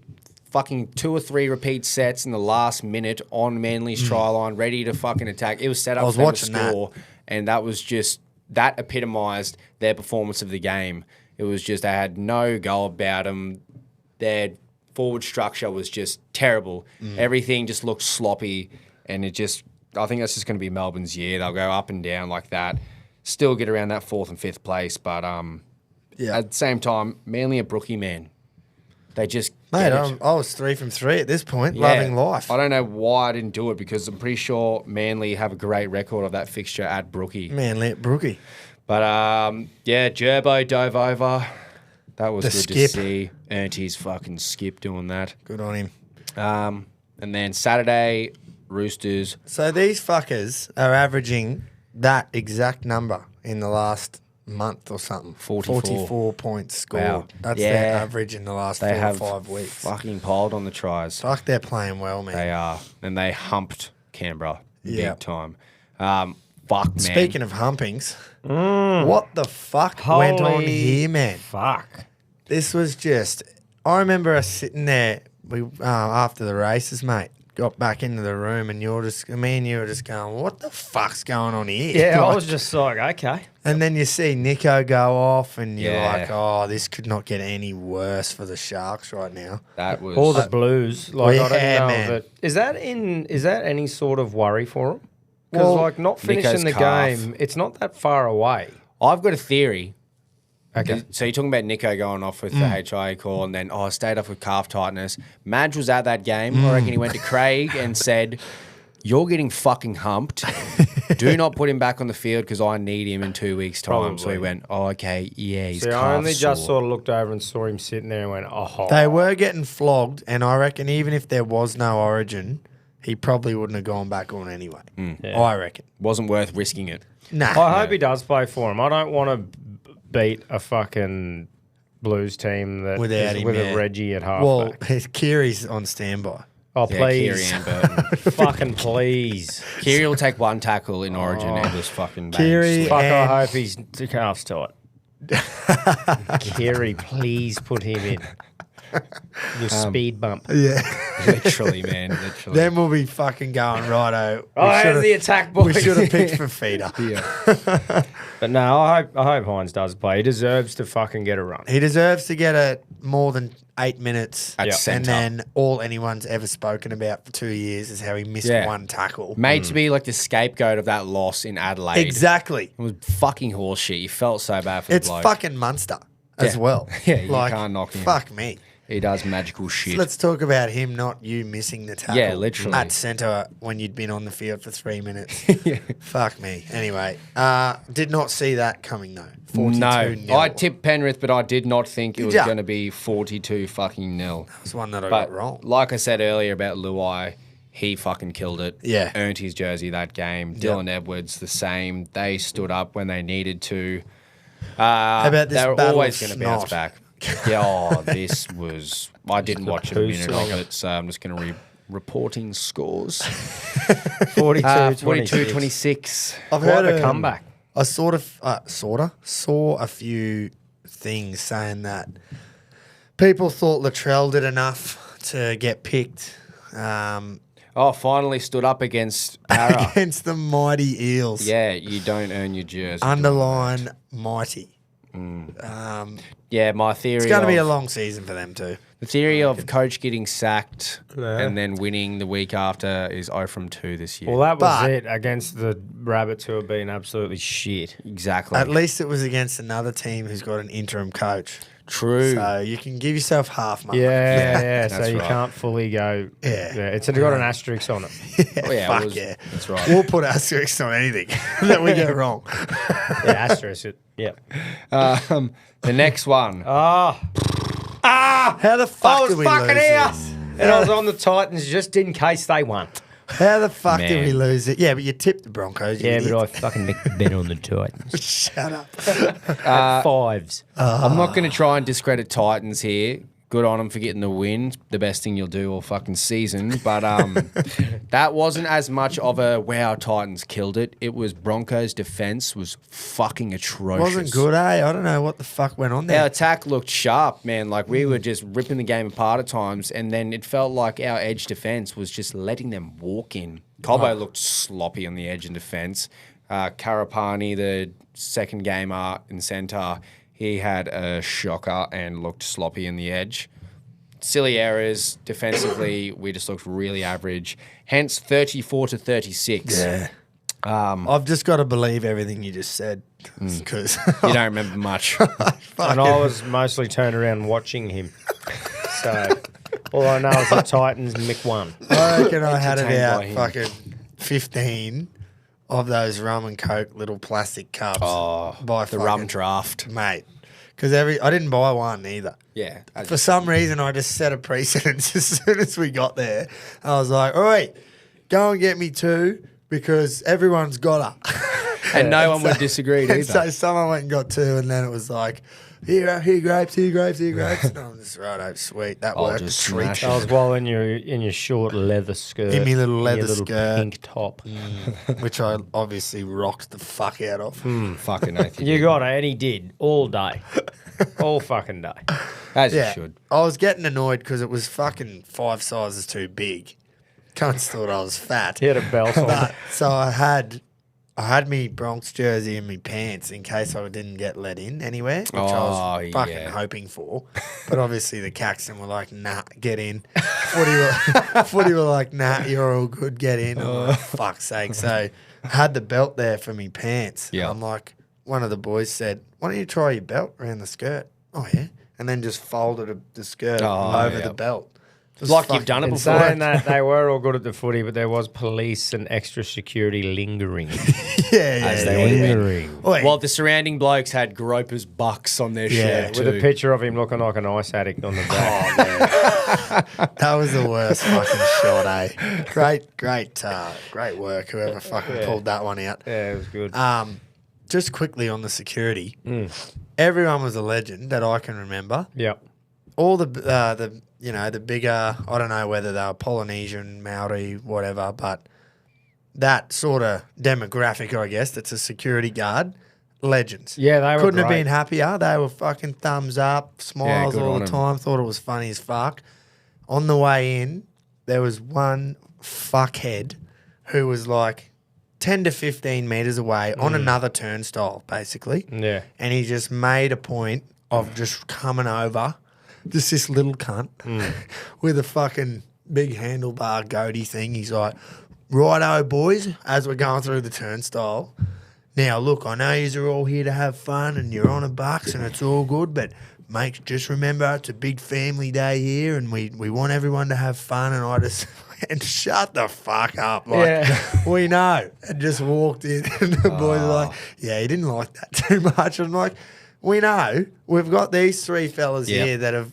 fucking 2 or 3 repeat sets in the last minute on Manly's try line, ready to fucking attack. It was set up was for them to watching that. score, and that was just that epitomised their performance of the game. It was just they had no go about them. Their forward structure was just terrible. Everything just looked sloppy, and I think that's just going to be Melbourne's year. They'll go up and down like that. Still get around that 4th and 5th place, but Yeah. at the same time, Manly a Brookie, man. They just Mate, get it. I was 3 from 3 at this point, Yeah. loving life. I don't know why I didn't do it because I'm pretty sure Manly have a great record of that fixture at Brookie. Man, let Brookie. But yeah, Gerbo dove over. That was The good skip. to see. Auntie's fucking skip doing that. Good on him. And then Saturday, Roosters. So these fuckers are averaging that exact number in the last month or something. 44 points scored. Wow. That's Yeah. their average in the last They 4 or have 5 weeks. fucking piled on the tries. Fuck, they're playing well, man. They are. And they humped Canberra Yeah. big time. Fuck, man. Speaking of humpings, what the fuck went on Holy here, man? Fuck. This was just. I remember us sitting there. We after the races, mate. Got back into the room, and me and you were just going, "What the fuck's going on here?" Yeah, I Like, was just like, okay. and then you see Nico go off, and you're Yeah. like, "Oh, this could not get any worse for the Sharks right now." That was. Or the Blues. Like, I yeah, don't know man. if it... Is that any sort of worry for them? Because, Well, like, not finishing Nico's the calf. game, it's not that far away. I've got a theory. Okay. So you're talking about Nico going off with the HIA call and then, stayed off with calf tightness. Madge was at that game. I reckon he went to Craig and said, "You're getting fucking humped. Do not put him back on the field because I need him in 2 weeks' time." So he Probably. went, okay, yeah, he's See, calf I only just sore. sort of looked over and saw him sitting there and went, oh. They were getting flogged, and I reckon even if there was no Origin, he probably wouldn't have gone back on anyway. Yeah. I reckon. Wasn't worth risking it. Nah. I hope he does play for him. I don't want to beat a fucking Blues team that Without is him, with yeah. a Reggie at Well, halfback. Kiri's on standby. Oh, Yeah, please. Kiri and Burton. Fucking please. Kiri will take one tackle in Origin and just fucking bang. Kiri- slip. Fuck, And- I hope he's calves tight. Kiri, please put him in. Your speed bump. Yeah. Literally, man. Literally. Then we'll be fucking going, righto. Oh, there's the attack, boys. We should have picked for feeder. But no, I hope Hines does play. He deserves to fucking get a run. He deserves to get a more than 8 minutes. At Yeah. centre. And then all anyone's ever spoken about for 2 years is how he missed Yeah. one tackle. Made to be like the scapegoat of that loss in Adelaide. Exactly. It was fucking horseshit. You felt so bad for It's the bloke. fucking Munster as Yeah. well. Yeah, you can't knock him. Fuck me. He does magical shit. Let's talk about him, not you missing the tackle. Yeah, literally. At centre when you'd been on the field for 3 minutes. Fuck me. Anyway, did not see that coming though. 42 No, nil. I tipped Penrith, but I did not think it was ya? going to be 42 fucking nil. That's one that I But got wrong. like I said earlier about Luai, he fucking killed it. Yeah. Earned his jersey that game. Dylan Edwards, the same. They stood up when they needed to. How about this They were battle always of going to bounce snot? back. Yeah, this was... I didn't watch a poo minute of slinger. it, so I'm just going to reporting scores. 42, 42-26. I've Quite heard a comeback. I sort of saw a few things saying that people thought Latrell did enough to get picked Oh, finally stood up against Para. against the mighty Eels. Yeah, you don't earn your jersey. Underline mighty. Yeah, my theory It's going to be a of- long season for them too. The theory of coach getting sacked Yeah. and then winning the week after is 0 from 2 this year. Well, that was But- it against the Rabbits, who have been absolutely shit. exactly. At least it was against another team who's got an interim coach. True. So you can give yourself half mark. Yeah. So That's you right. can't fully go. Yeah. It's got an asterisk on it. Oh, yeah, Fuck it was- yeah. That's right. We'll put asterisks on anything that we get wrong. Yeah, asterisk it. Yeah. The next one. Ah, How the fuck I was did we fucking lose here, this? and I was on the Titans just in case they won. How the fuck did we Man. lose it? Yeah, but you tipped the Broncos. you Yeah, idiot. but I fucking make the bet on the Titans. Shut up. At fives. I'm not going to try and discredit Titans here. Good on them for getting the win. The best thing you'll do all fucking season. But that wasn't as much of a wow, Titans killed it. It was Broncos' defense was fucking atrocious. Wasn't good, eh? I don't know what the fuck went on Our there. attack looked sharp, man. Like we were just ripping the game apart at times, and then it felt like our edge defense was just letting them walk in. Cobbo looked sloppy on the edge in defense. Karapani, the second gamer in centre, he had a shocker and looked sloppy in the edge. Silly errors defensively. We just looked really average. Hence 34-36. Yeah. I've just got to believe everything you just said because You don't remember much. And I was mostly turned around watching him. So all I know is the Titans Mick won. I reckon I had it Entertained out by him. fucking 15 of those rum and coke little plastic cups. By The rum draft. mate. Because I didn't buy one either. Yeah. For some reason, I just set a precedence as soon as we got there. I was like, all right, go and get me two because everyone's got her. And no one would disagree either. And so someone went and got two, and then it was like, here grapes. And I'm just, right, sweet. That I'll worked. just Treat smash That was while in your short leather skirt. In me little and leather your little skirt. pink top. which I obviously rocked the fuck out of. Fucking oath. You got it, and he did all day. All fucking day. As you Yeah, should. I was getting annoyed because it was fucking 5 sizes too big. Cunts thought I was fat. He had a belt on. But, so I had me Bronx jersey and me pants in case I didn't get let in anywhere, which I was fucking yeah. hoping for. But obviously the Caxton were like, nah, get in. Footy were like, nah, you're all good, get in. I'm like, fuck's sake. So I had the belt there for me pants. Yeah. I'm like, one of the boys said, why don't you try your belt around the skirt? Oh, yeah. And then just folded the skirt over yeah. the belt. Just Like you've fucking- done it In before. saying that, they were all good at the footy, but there was police and extra security lingering. As they would have been. Lingering. Oi, Well, the surrounding blokes had Gropers bucks on their Yeah, shirt With a too. picture of him looking like an ice addict on the back. that was the worst fucking shot, eh? Great work, whoever fucking pulled that one out. Yeah, it was good. Just quickly on the security, everyone was a legend that I can remember. Yep. All the bigger, I don't know whether they were Polynesian, Maori, whatever, but that sort of demographic, I guess, that's a security guard, legends. Yeah, they were Couldn't have great. been happier. They were fucking thumbs up, smiles good all on the 'em. time, thought it was funny as fuck. On the way in, there was one fuckhead who was like 10 to 15 metres away on another turnstile, basically. Yeah. And he just made a point of just coming over, just this little cunt with a fucking big handlebar goatee thing. He's like, righto, boys, as we're going through the turnstile. Now, look, I know yous are all here to have fun and you're on a bucks and it's all good, but just remember it's a big family day here, and we want everyone to have fun. And I just went, shut the fuck up. Like, we know. And just walked in, and the boys were like, yeah, he didn't like that too much. I'm like, we know. We've got these three fellas here that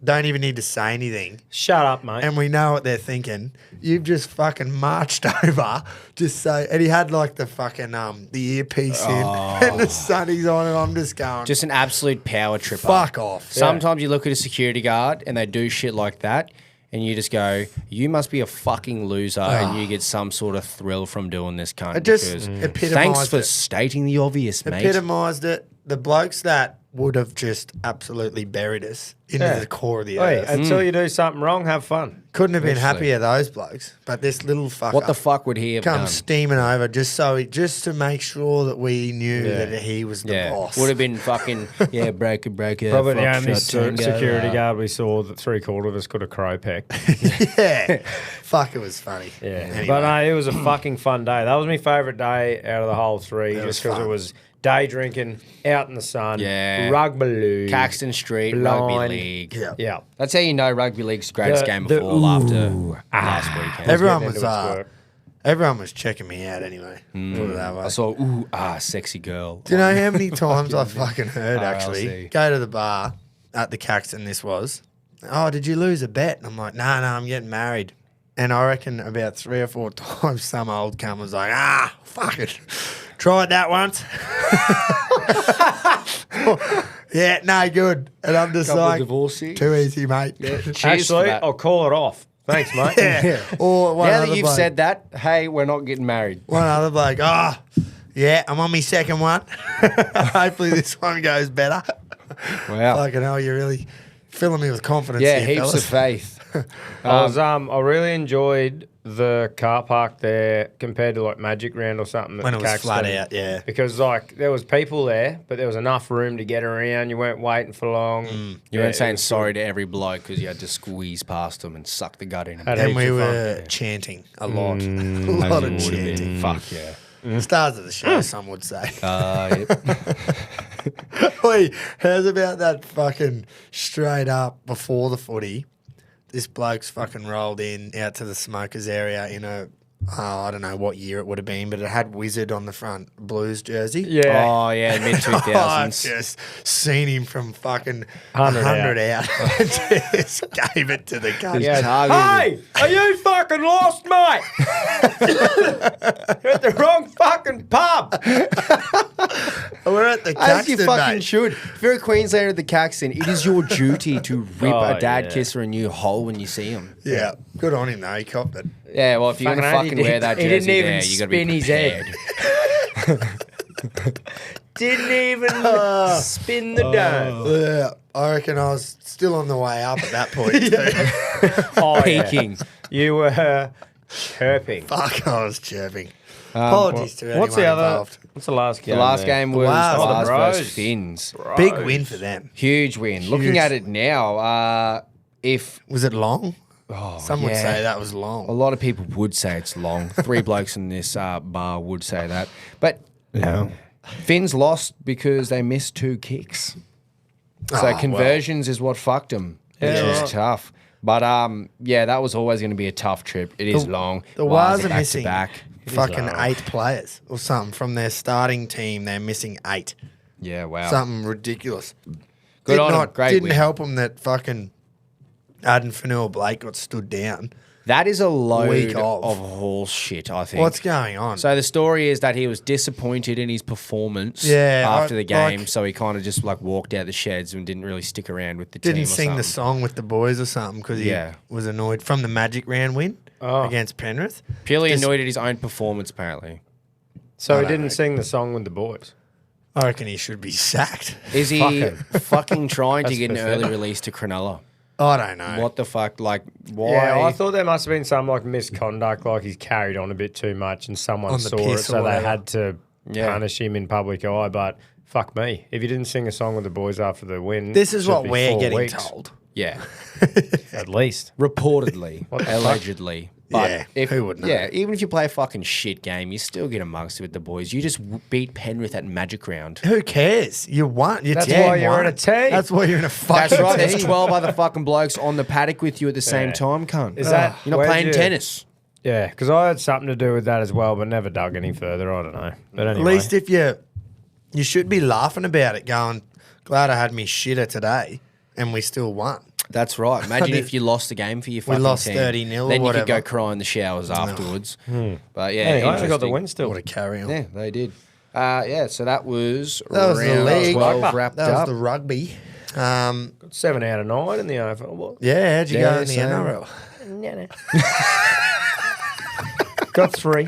don't even need to say anything. Shut up, mate. And we know what they're thinking. You've just fucking marched over just so, and he had like the fucking the earpiece in and the sunnies on, and I'm just going, Just an absolute power tripper. fuck off. Sometimes you look at a security guard and they do shit like that, and you just go, you must be a fucking loser, and you get some sort of thrill from doing this, cunt. It just because epitomised thanks for it. stating the obvious, mate. Epitomised it. The blokes that would have just absolutely buried us into the core of the Hey, earth. until you do something wrong, have fun. Couldn't have been Literally. happier, those blokes. But this little fucker What the fuck would he have come done? steaming over just to make sure that we knew that he was the boss. Would have been fucking, breaker. Probably the fuck, only shot, tango. security guard we saw that 3/4 of us could have crow pecked. Yeah. Fuck, it was funny. Yeah, Anyway. but no, it was a fucking fun day. That was my favourite day out of the whole three, That just was because it fun. was day drinking, out in the sun, Yeah. rugby league, Caxton Street, blind. rugby league. Yeah. Yeah, That's how you know rugby league's the greatest game of the- all after last weekend. Everyone getting was into its work. everyone was checking me out anyway. Put it that way. I saw, sexy girl. Do you know how many times I fucking heard actually RLC. go to the bar at the Caxton this was, oh, did you lose a bet? And I'm like, no, I'm getting married. And I reckon about 3 or 4 times some old cunt was like, fuck it. Tried that once. Yeah, no good. And I'm just Couple of like, divorcees. too easy, mate. Cheers for Actually, that. I'll call it off. Thanks, mate. Yeah. Or one Now other that you've bloke- said that, hey, we're not getting married. one other bloke, yeah, I'm on my second one. Hopefully this one goes better. Wow. Fucking hell, you're really filling me with confidence Yeah, here, heaps fellas. of faith. I really enjoyed the car park there compared to like Magic Round or something. at When it was Caxton. flat out, yeah. Because like there was people there, but there was enough room to get around. You weren't waiting for long. You weren't it saying was sorry to every bloke because you had to squeeze past them and suck the gut in. Had And heaps we of fun. were chanting a lot. a lot of chanting. Fuck yeah. Stars of the show, some would say. Yep. Wait, how's about that fucking straight up before the footy? This bloke's fucking rolled in out to the smokers area in a, I don't know what year it would have been, but it had Wizard on the front, Blues jersey. Yeah. Oh, yeah, mid I've 2000s. just seen him from fucking 100 100 out. and just gave it to the cunt. Yeah. Hey, are you fucking lost, mate? You're at the wrong fucking pub. We're at the As you Caxton, fucking mate. should. If you're a Queenslander at the Caxton, it is your duty to rip Oh, a dad yeah. kisser a new hole when you see him. Yeah, good on him though. He copped it. Yeah, well, if you're going to Fucking fucking wear that he jersey didn't even there, you got to be spin his head. prepared. Didn't even spin the dome. Yeah, I reckon I was still on the way up at that point. too. Oh, yeah. Peaking. You were chirping. Fuck, I was chirping. Apologies to anyone What's the other? involved. What's the last game? The last there? game was Wow. Oh, the Bars Bros. versus Finns. Big win for them. Huge win. Looking at it now, if Was it long? Some would yeah. say that was a long. lot of people would say it's long, 3 blokes in this bar would say that. But No. Finns lost because they missed 2 kicks. So well. conversions is what fucked them, which Yeah. is tough. But yeah, that was always going to be a tough trip. It is long. The Wires Wires are back to missing back. fucking long. 8 players or something from their starting team. They're missing 8. Yeah, wow. Something ridiculous. Good on 'em. Great Didn't win. help them that fucking Arden Fanua Blake got stood down. That is a load Week of of. horse shit, I think. What's going on? So the story is that he was disappointed in his performance Yeah, after I- the game, like- so he kind of just like walked out the sheds and didn't really stick around with the team. Didn't or sing the something. song with the boys or something because he Yeah. was annoyed from the Magic Round win against Penrith. Purely Just- annoyed at his own performance, apparently. So I he don't didn't know. sing the song with the boys. I reckon he should be sacked. Is he Fuck him. fucking trying to That's get an pathetic. early release to Cronulla? I don't know. What the fuck? Like, why? Yeah, I thought there must have been some like misconduct, like he's carried on a bit too much, and someone On the saw it, piss or so they whatever. had to Yeah. punish him in public eye. But fuck me, if you didn't sing a song with the boys after the win, This is should what be we're 4 getting weeks, told. Yeah. at least. Reportedly. What the fuck? Allegedly. But Yeah, who would know? Yeah, even if you play a fucking shit game, you still get amongst it with the boys. You just beat Penrith at Magic Round. Who cares? You won. Your That's team why you're won. in a team. That's why you're in a fucking That's right. team. There's 12 other fucking blokes on the paddock with you at the same Yeah. time, cunt. Is that- You're not where'd playing you- tennis. Yeah, because I had something to do with that as well, but never dug any further. I don't know. But At anyway. least if you should be laughing about it, going, glad I had me shitter today, and we still won. That's right. Imagine if you lost the game for your fucking lost team. 30-0 or Then you could go whatever. cry in the showers afterwards. But yeah, Anyway, I got the interesting. win still. What a carry on. Yeah, they did. So that was That was the round league. 12 wrapped That was up. the rugby. 7 out of 9 in the AFL. What? Yeah, how'd you Yeah, go in the same. NRL? Got 3.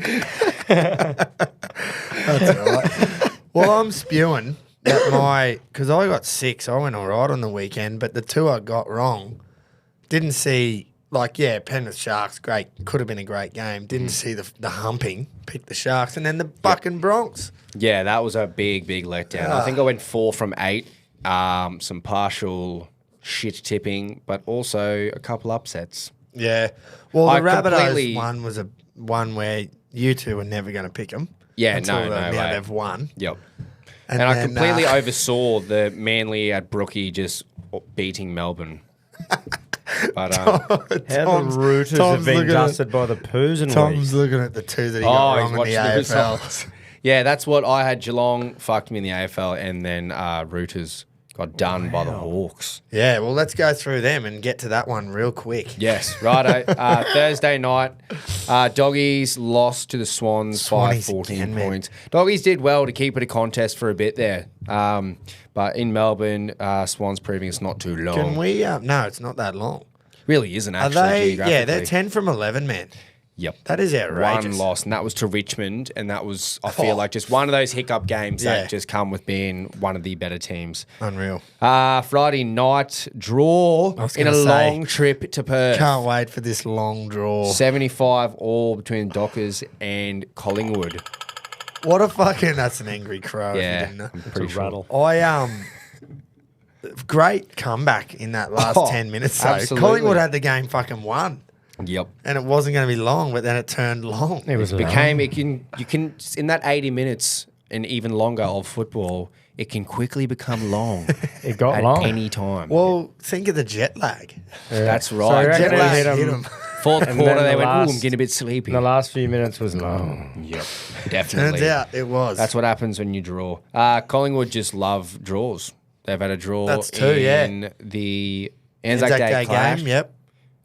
That's all right. Well, I'm spewing that because I got 6. I went all right on the weekend, but the 2 I got wrong. Didn't see, Penrith Sharks, great. Could have been a great game. Didn't see the humping. Picked the Sharks. And then the fucking Bronx. Yeah, that was a big, big letdown. I think I went 4 from 8. Some partial shit tipping, but also a couple upsets. Yeah. Well, I the Rabbitohs completely- one was a one where you two were never going to pick them. Yeah, until no now way. they've won. Yep. And I then, completely oversaw the Manly at Brookie just beating Melbourne. But How the rooters have been dusted by the poos and Tom's looking at the 2 that he got wrong in the watching AFL. results. Yeah, that's what I had. Geelong fucked me in the AFL, and then Rooters got done by the Hawks. Yeah, well, let's go through them and get to that one real quick. Yes, righto. Thursday night, Doggies lost to the Swans by Swannies 14 again, man. points. Doggies did well to keep it a contest for a bit there. But in Melbourne, Swans proving it's not too long. Can we? No, it's not that long. Really isn't Are actually they? Yeah, they're geographically. 10 from 11, man. Yep. That is outrageous. One loss, and that was to Richmond, and that was, I feel like, just one of those hiccup games Yeah. that just come with being one of the better teams. Unreal. Friday night draw was in a gonna say, long trip to Perth. Can't wait for this long draw. 75 all between Dockers and Collingwood. What a fucking, that's an angry crow. Yeah, If you didn't know. I'm pretty sure. rattle. Great comeback in that last Oh, 10 minutes. So absolutely. Collingwood had the game fucking won. Yep. And it wasn't going to be long, but then it turned long. It was Became you can in that 80 minutes and even longer of football, it can quickly become long It got at long. any time. Well, think of the jet lag. That's So right. you reckon Jet it lag hit 'em- hit 'em. Fourth And quarter, then they the went, ooh, I'm last- getting a bit sleepy. The last few minutes was long. Yep, definitely. Turns out it was. That's what happens when you draw. Collingwood just love draws. They've had a draw That's two, yeah. in the Anzac Day clash, game. Yep.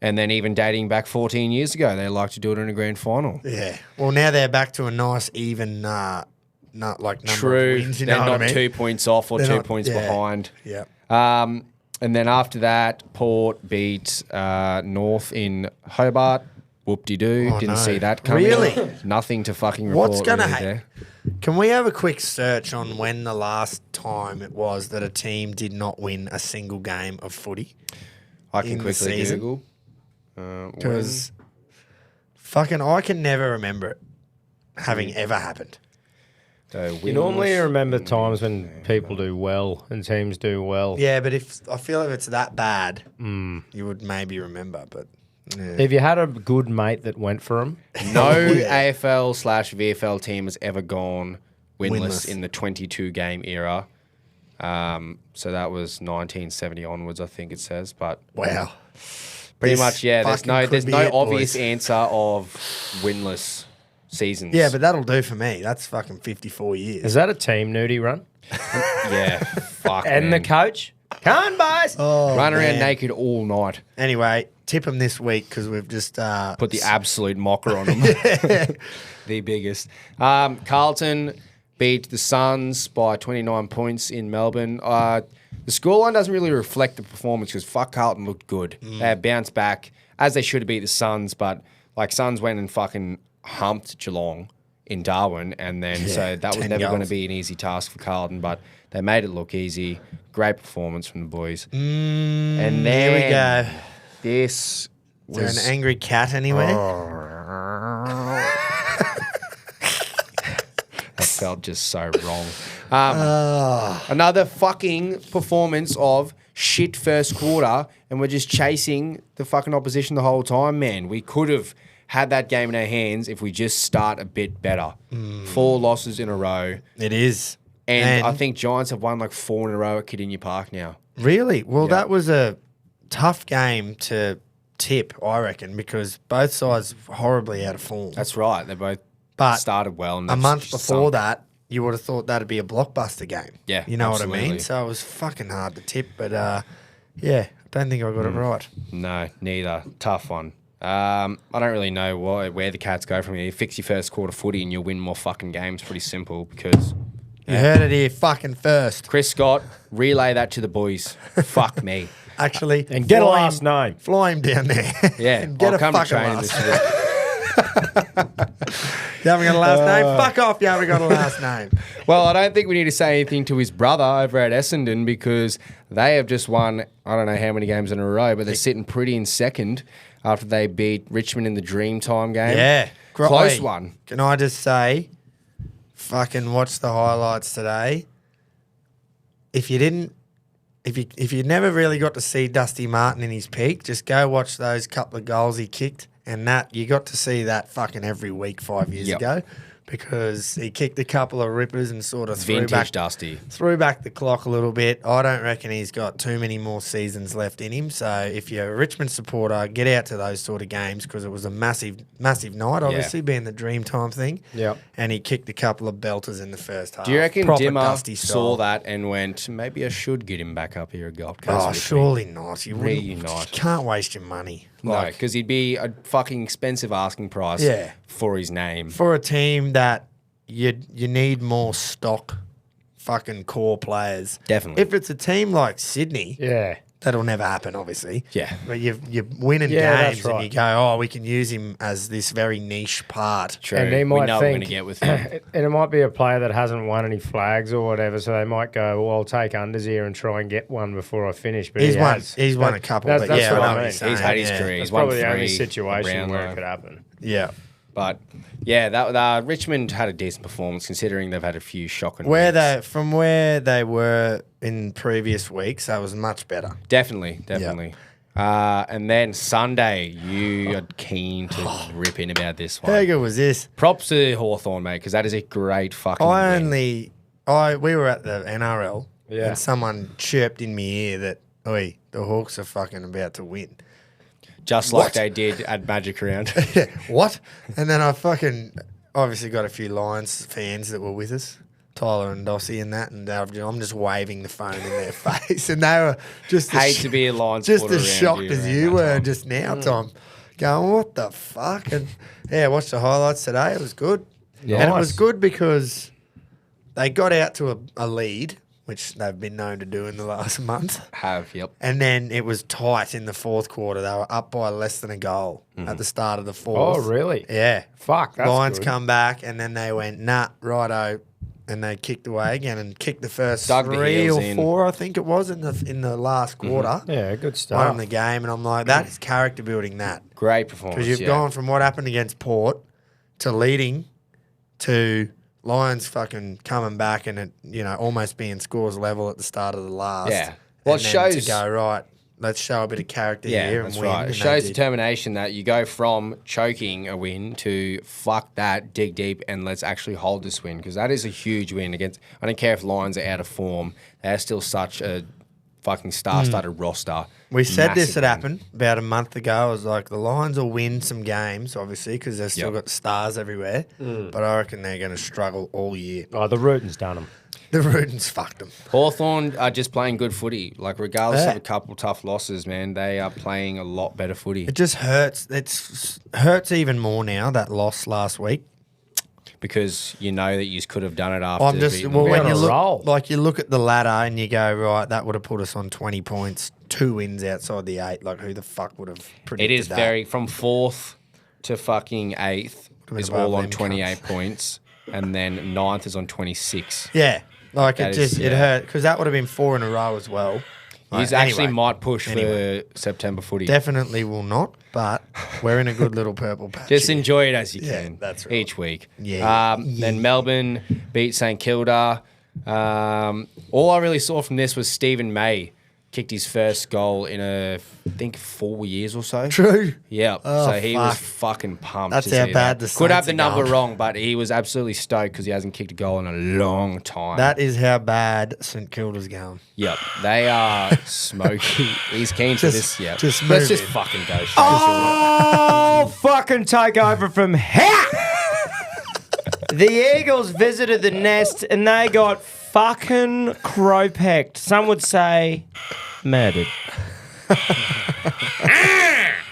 and then even dating back 14 years ago, they like to do it in a grand final. Yeah. Well, now they're back to a nice even, not like number True, of wins. You they're know not what I mean? 2 points off or They're 2 not- points yeah. behind. Yep. And then after that, Port beat North in Hobart. Whoop-de-doo. Oh, Didn't no. see that coming. Really? Nothing to fucking report. What's going to really happen? there. Can we have a quick search on when the last time it was that a team did not win a single game of footy? I in can the quickly season? Google. Because fucking I can never remember it having ever happened. You normally remember times when people do well and teams do well. Yeah, but if I feel if it's that bad, you would maybe remember. But yeah. If you had a good mate that went for them, No AFL/VFL team has ever gone winless Winless. in the 22 game era. So that was 1970 onwards, I think it says. But Wow. pretty This much, yeah. There's fucking no could there's be no it, obvious boys. answer of winless seasons. Yeah, but that'll do for me. That's fucking 54 years. is that a team nudie run? yeah, fuck. And man. the coach? Come on, boys. run around man. naked naked all night. Anyway, tip them this week because we've just Put the absolute mocker on them. The biggest. Carlton beat the Suns by 29 points in Melbourne. The scoreline doesn't really reflect the performance because fuck Carlton looked good. They have bounced back as they should have beat the Suns, but like Suns went and fucking humped Geelong in Darwin, and then so that was 10 never going to goals. be an easy task for Carlton, but they made it look easy. Great performance from the boys. And Here we then go. this Is there was an angry cat anywhere? that felt just so wrong. Another fucking performance of shit first quarter, and we're just chasing the fucking opposition the whole time, man. We could have had that game in our hands if we just start a bit better. 4 losses in a row. It is. And I think Giants have won like 4 in a row at Kardinia Park now. Really? Well, that was a tough game to tip, I reckon, because both sides horribly out of form. That's right. They both started well. And a month just before sunk. that, you would have thought that'd be a blockbuster game. Yeah, You know what I absolutely. mean? So it was fucking hard to tip, but yeah, I don't think I got it right. No, neither. Tough one. I don't really know where the Cats go from here. You fix your first quarter footy and you'll win more fucking games. Pretty simple because You heard it here fucking first. Chris Scott, relay that to the boys. Fuck me. Actually, And get a fly last him, name. Fly him down there. Yeah, and get I'll a come to fucking training last. this week. You haven't got a last name? Fuck off, you haven't got a last name. Well, I don't think we need to say anything to his brother over at Essendon because they have just won, I don't know how many games in a row, but they're sitting pretty in second after they beat Richmond in the Dreamtime game. Yeah. Close Oi, one. Can I just say, fucking watch the highlights today. If you never really got to see Dusty Martin in his peak, just go watch those couple of goals he kicked, and that you got to see that fucking every week 5 years Yep. ago, because he kicked a couple of rippers and sort of Vintage Dusty. threw back the clock a little bit. I don't reckon he's got too many more seasons left in him. So if you're a Richmond supporter, get out to those sort of games because it was a massive night, obviously, being the Dreamtime thing. Yep. And he kicked a couple of belters in the first half. Do you reckon Proper Dimmer Dusty saw style. that and went, maybe I should get him back up here at Gold Coast? Oh, with me?" surely not. You Really wouldn't- not. You can't waste your money. No, because he'd be a fucking expensive asking price Yeah. for his name. For a team that you need more stock fucking core players. Definitely. If it's a team like Sydney, Yeah. that'll never happen, obviously. Yeah. But you're winning Yeah, that's games and right. you go, oh, we can use him as this very niche part. True. And they we might know what we're going think- to get with him. And it might be a player that hasn't won any flags or whatever, so they might go, well, I'll take unders here and try and get one before I finish. But He's he won. has. He's won a couple, That's, but that's yeah, what I know I what mean. you're saying. He's had his Yeah. career. That's He's won probably the only 3 situation around where there. it could happen. Yeah. But yeah, that Richmond had a decent performance considering they've had a few shocking Where weeks. from where they were in previous weeks, that was much better. Definitely. And then Sunday, you are keen to rip in about this one. How good was this? Props to Hawthorn, mate, because that is a great fucking win. We were at the NRL Yeah. and someone chirped in my ear that, oi, the Hawks are fucking about to win. Just like they did at Magic Round. Yeah, what? And then I fucking obviously got a few Lions fans that were with us, Tyler and Dossie and that, and I'm just waving the phone in their face, and they were just Hate to be a Lions just supporter as around shocked you as around you that were time. just now, Tom. Going, what the fuck? And yeah, watched the highlights today. It was good, and it was Nice. good because they got out to a lead, which they've been known to do in the last month. Yep. And then it was tight in the fourth quarter. They were up by less than a goal at the start of the fourth. Oh, really? Yeah. Fuck, that's Lions good. come back, and then they went, nah, righto. And they kicked away again and kicked the first Dug the 3 heels or in. 4, I think it was, in the last quarter. Yeah, good Won stuff. the game. And I'm like, that is character building, that. Great performance. Because you've gone from what happened against Port to leading to Lions fucking coming back and it, almost being scores level at the start of the last. Yeah. Well, And it then shows- to go, right, let's show a bit of character Yeah, here and that's win. right. And It they shows did. determination that you go from choking a win to fuck that, dig deep, and let's actually hold this win because that is a huge win against. I don't care if Lions are out of form; they're still such a fucking star-studded roster. We said this Massive had win. happened about a month ago. I was like, the Lions will win some games, obviously, because they've still Yep. got stars everywhere. But I reckon they're going to struggle all year. Oh, the Rootin's done them. The Rudens fucked them. Hawthorn are just playing good footy. Like regardless Yeah. of a couple tough losses, man, they are playing a lot better footy It just hurts. It hurts even more now, that loss last week. because you know that you could have done it after. I'm just beating well them. when on you a look roll. like you look at the ladder and you go right, that would have put us on 20 points, 2 wins outside the 8. Like who the fuck would have It predicted is that? very from 4th to fucking 8th been is above all on them 28 points, and then 9th is on 26. Yeah, like That it is- just it yeah. hurt because that would have been 4 in a row as well. He's Like, actually anyway, might push Anyway. for September footy. definitely will not, but we're in a good little purple patch. Just here. enjoy it as you Yeah, can. that's right. Each week. Yeah. Then Melbourne beat St Kilda. All I really saw from this was Stephen May kicked his first goal in I think 4 years or so. True. Yeah. Oh, so he was fuck. fucking pumped. That's to how see bad that. the Could have Saints the are number going. wrong, but he was absolutely stoked because he hasn't kicked a goal in a long time. That is how bad St Kilda's going. Yep. They are smoky. He's keen for this. Yeah. just Let's move just it. fucking go. Oh, fucking take over from here. The Eagles visited the Nest and they got fucking crow-pecked. Some would say murdered.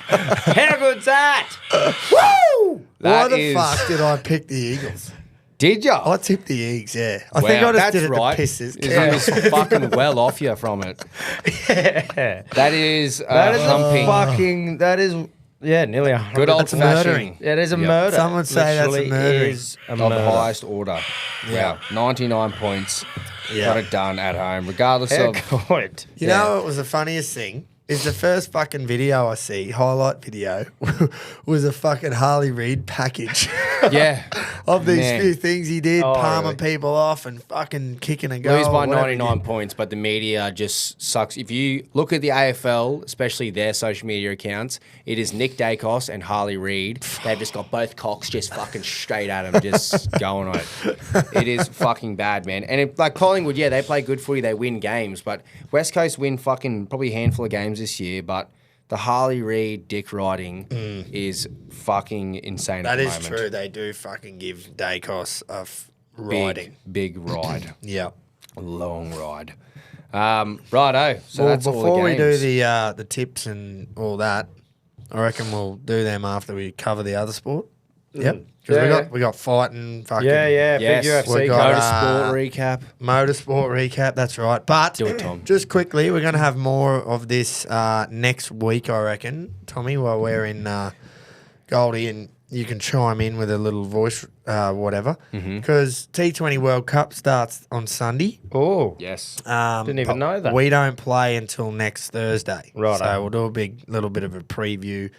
How good's that? Woo! Why That the is- fuck did I pick the Eagles? Did ya? I tipped the Eagles, yeah. I think I just did it to piss this He cat. was fucking well off you from it. Yeah. That is That is humping. a fucking. That is. Yeah, nearly 100. Good old That's murdering. fashioned. It is a Yep. murder. Some would say that's a Literally murdering. is a Of murder. the highest order. Yeah. Wow. 99 points. Yeah. Got it done at home, regardless How of. good. You Yeah. know what was the funniest thing? Is the first fucking video I see, highlight video, was a fucking Harley Reid package Yeah. of these Man. few things he did, Oh, palming really? people off and fucking kicking a goal. Lose by whatever he 99 did. points, but the media just sucks. If you look at the AFL, especially their social media accounts, it is Nick Dacos and Harley Reid. They've just got both cocks just fucking straight at them, just going on it. It is fucking bad, man. And like Collingwood, yeah, they play good footy, they win games, but West Coast win fucking probably a handful of games this year, but the Harley Reid dick riding is fucking insane That at the is moment. true. They do fucking give Dacos a riding. Big ride. Yeah. Long ride. Righto. So Well, that's all before the we games. do the tips and all that, I reckon we'll do them after we cover the other sport. Yep. Because Yeah, we got fighting, fucking Yeah, yeah. Yes. Big UFC We got, card. Motorsport recap. motorsport recap. That's right. But Do it, Tom. just quickly, we're going to have more of this next week, I reckon, Tommy, while we're in Goldie, and you can chime in with a little voice, whatever. Because T20 World Cup starts on Sunday. Oh. Yes. Didn't even but know that. We don't play until next Thursday. Righto. So we'll do a big little bit of a preview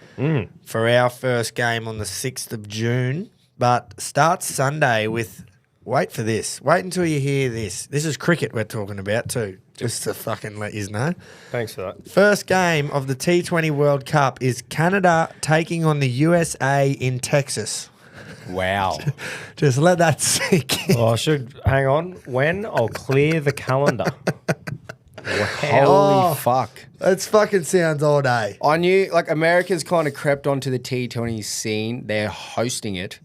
for our first game on the 6th of June. But starts Sunday with, wait for this. Wait until you hear this. This is cricket we're talking about too, just to fucking let you know. Thanks for that. First game of the T20 World Cup is Canada taking on the USA in Texas. Wow. Just let that sink in. Oh, I should hang on. When I'll clear the calendar. Holy fuck. It fucking sounds all day. I knew, like, America's kind of crept onto the T20 scene. They're hosting it,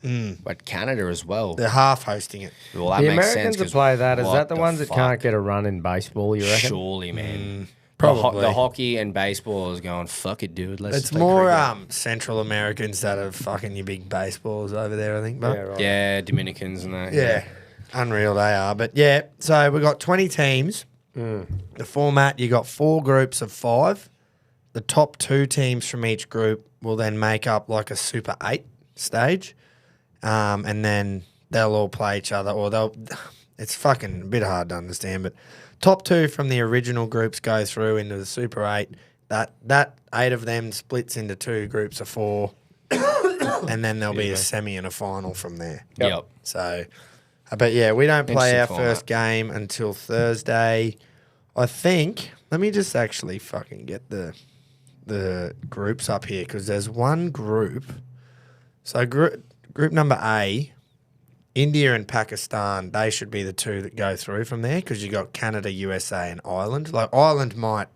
but Canada as well. They're half hosting it. Well, that The makes Americans sense. that 'cause play that, is what that the ones that fuck? can't get a run in baseball, you reckon? Surely, man. Probably. The hockey and baseball is going, fuck it, dude. Let's It's play more cricket." Central Americans that are fucking your big baseballs over there, I think. But Yeah, right. Yeah, Dominicans and that. yeah, unreal they are. But yeah, so we got 20 teams. The format, you got 4 groups of 5. The top 2 teams from each group will then make up like a Super 8 stage. And then they'll all play each other, or they'll. It's fucking a bit hard to understand, but top 2 from the original groups go through into the Super 8. That 8 of them splits into 2 groups of 4, and then there'll be a semi and a final from there. Yep. So, but yeah, we don't play our Interesting format. first game until Thursday. I think. Let me just actually fucking get the groups up here, because there's one group. So group number A, India and Pakistan, they should be the 2 that go through from there, because you got Canada, USA, and Ireland. Like Ireland might,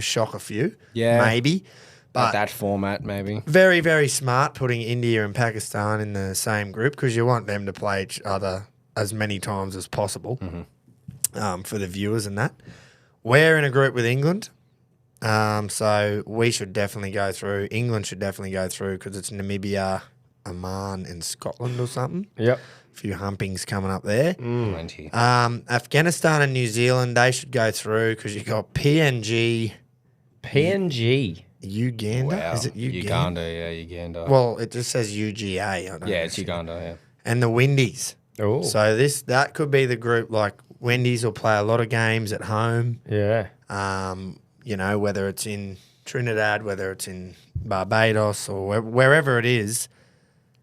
shock a few. Yeah. Maybe. But But that format, maybe. very, very smart putting India and Pakistan in the same group, because you want them to play each other as many times as possible for the viewers and that. We're in a group with England, so we should definitely go through. England should definitely go through, because it's Namibia, Oman, and Scotland or something. Yep. A few humpings coming up there. Plenty. Afghanistan and New Zealand, they should go through, because you got PNG, PNG. Uganda. Wow. Is it Uganda? Uganda, yeah, Uganda. Well, it just says UGA. I don't know. yeah, it's Uganda, yeah. And the Windies. Oh. So that could be the group. Like Windies will play a lot of games at home. Yeah. Whether it's in Trinidad, whether it's in Barbados, or wherever it is.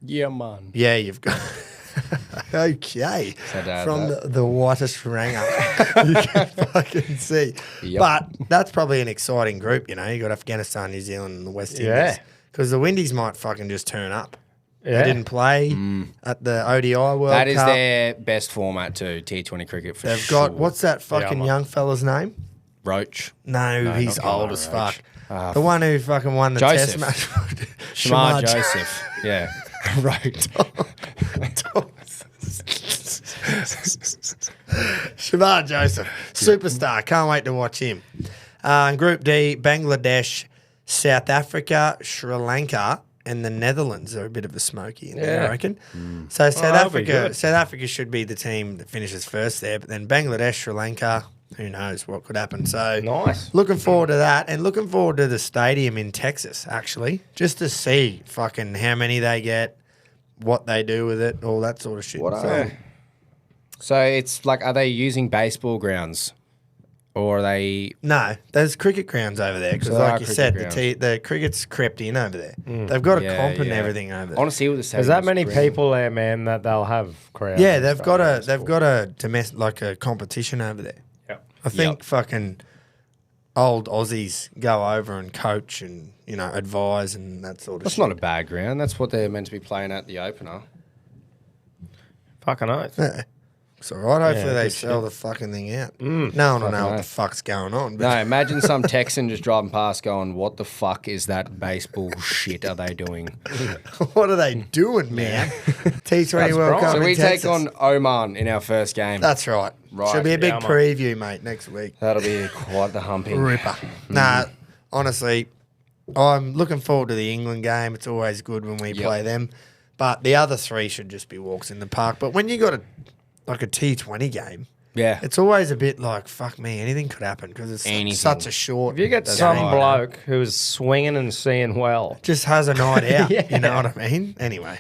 Yeah, man. Yeah, you've got Okay. So to add From that. the whitest ranger you can fucking see. Yep. But that's probably an exciting group, you know. You got Afghanistan, New Zealand, and the West Indies. Yeah. Because the Windies might fucking just turn up. Yeah. They didn't play at the ODI World That is Cup. their best format too, T20 cricket for They've sure. got, what's that fucking Yeah, young fella's name? Roach. No, he's not old Kemar as Roach. fuck. The one who fucking won the Joseph. test match. Shamar Joseph. Yeah. Right. Shamar Joseph, superstar. Can't wait to watch him. Group D, Bangladesh, South Africa, Sri Lanka, and the Netherlands are a bit of a smoky in there, Yeah. I reckon. So South that'll be Africa, good. South Africa should be the team that finishes first there, but then Bangladesh, Sri Lanka, who knows what could happen. So Nice. looking forward to that, and looking forward to the stadium in Texas, actually, just to see fucking how many they get, what they do with it, all that sort of shit. So it's like, are they using baseball grounds? Or are they... No, there's cricket grounds over there because, So there are like you cricket said, grounds. the cricket's crept in over there. They've got a Yeah, comp and yeah. everything over I there. want to see what the There's that many green. people there, man, that they'll have crowds. Yeah, and they've stuff. got That's a cool. domestic, like a competition over there. Yep. I think fucking old Aussies go over and coach and advise and that sort of That's shit. not a bad ground. That's what they're meant to be playing at the opener. Fucking oath. Yeah. It's all right. Hopefully Yeah, they good sell the fucking thing out. No one will know what the oath. fuck's going on. No, But imagine some Texan just driving past going, what the fuck is that baseball shit are they doing? what are they doing, man? T20 World right. Cup So in we Texas. take on Oman in our first game. That's right. Right. Should be a big Yeah, mate. preview, mate, next week. That'll be quite the humping. Ripper. Nah, honestly, I'm looking forward to the England game. It's always good when we Yep. play them. But the other three should just be walks in the park. But when you got a T20 game, Yeah. it's always a bit like, fuck me, anything could happen because it's Anything. such a short. If you get game. some bloke who's swinging and seeing well, Just has a night out. Yeah. You know what I mean? Anyway.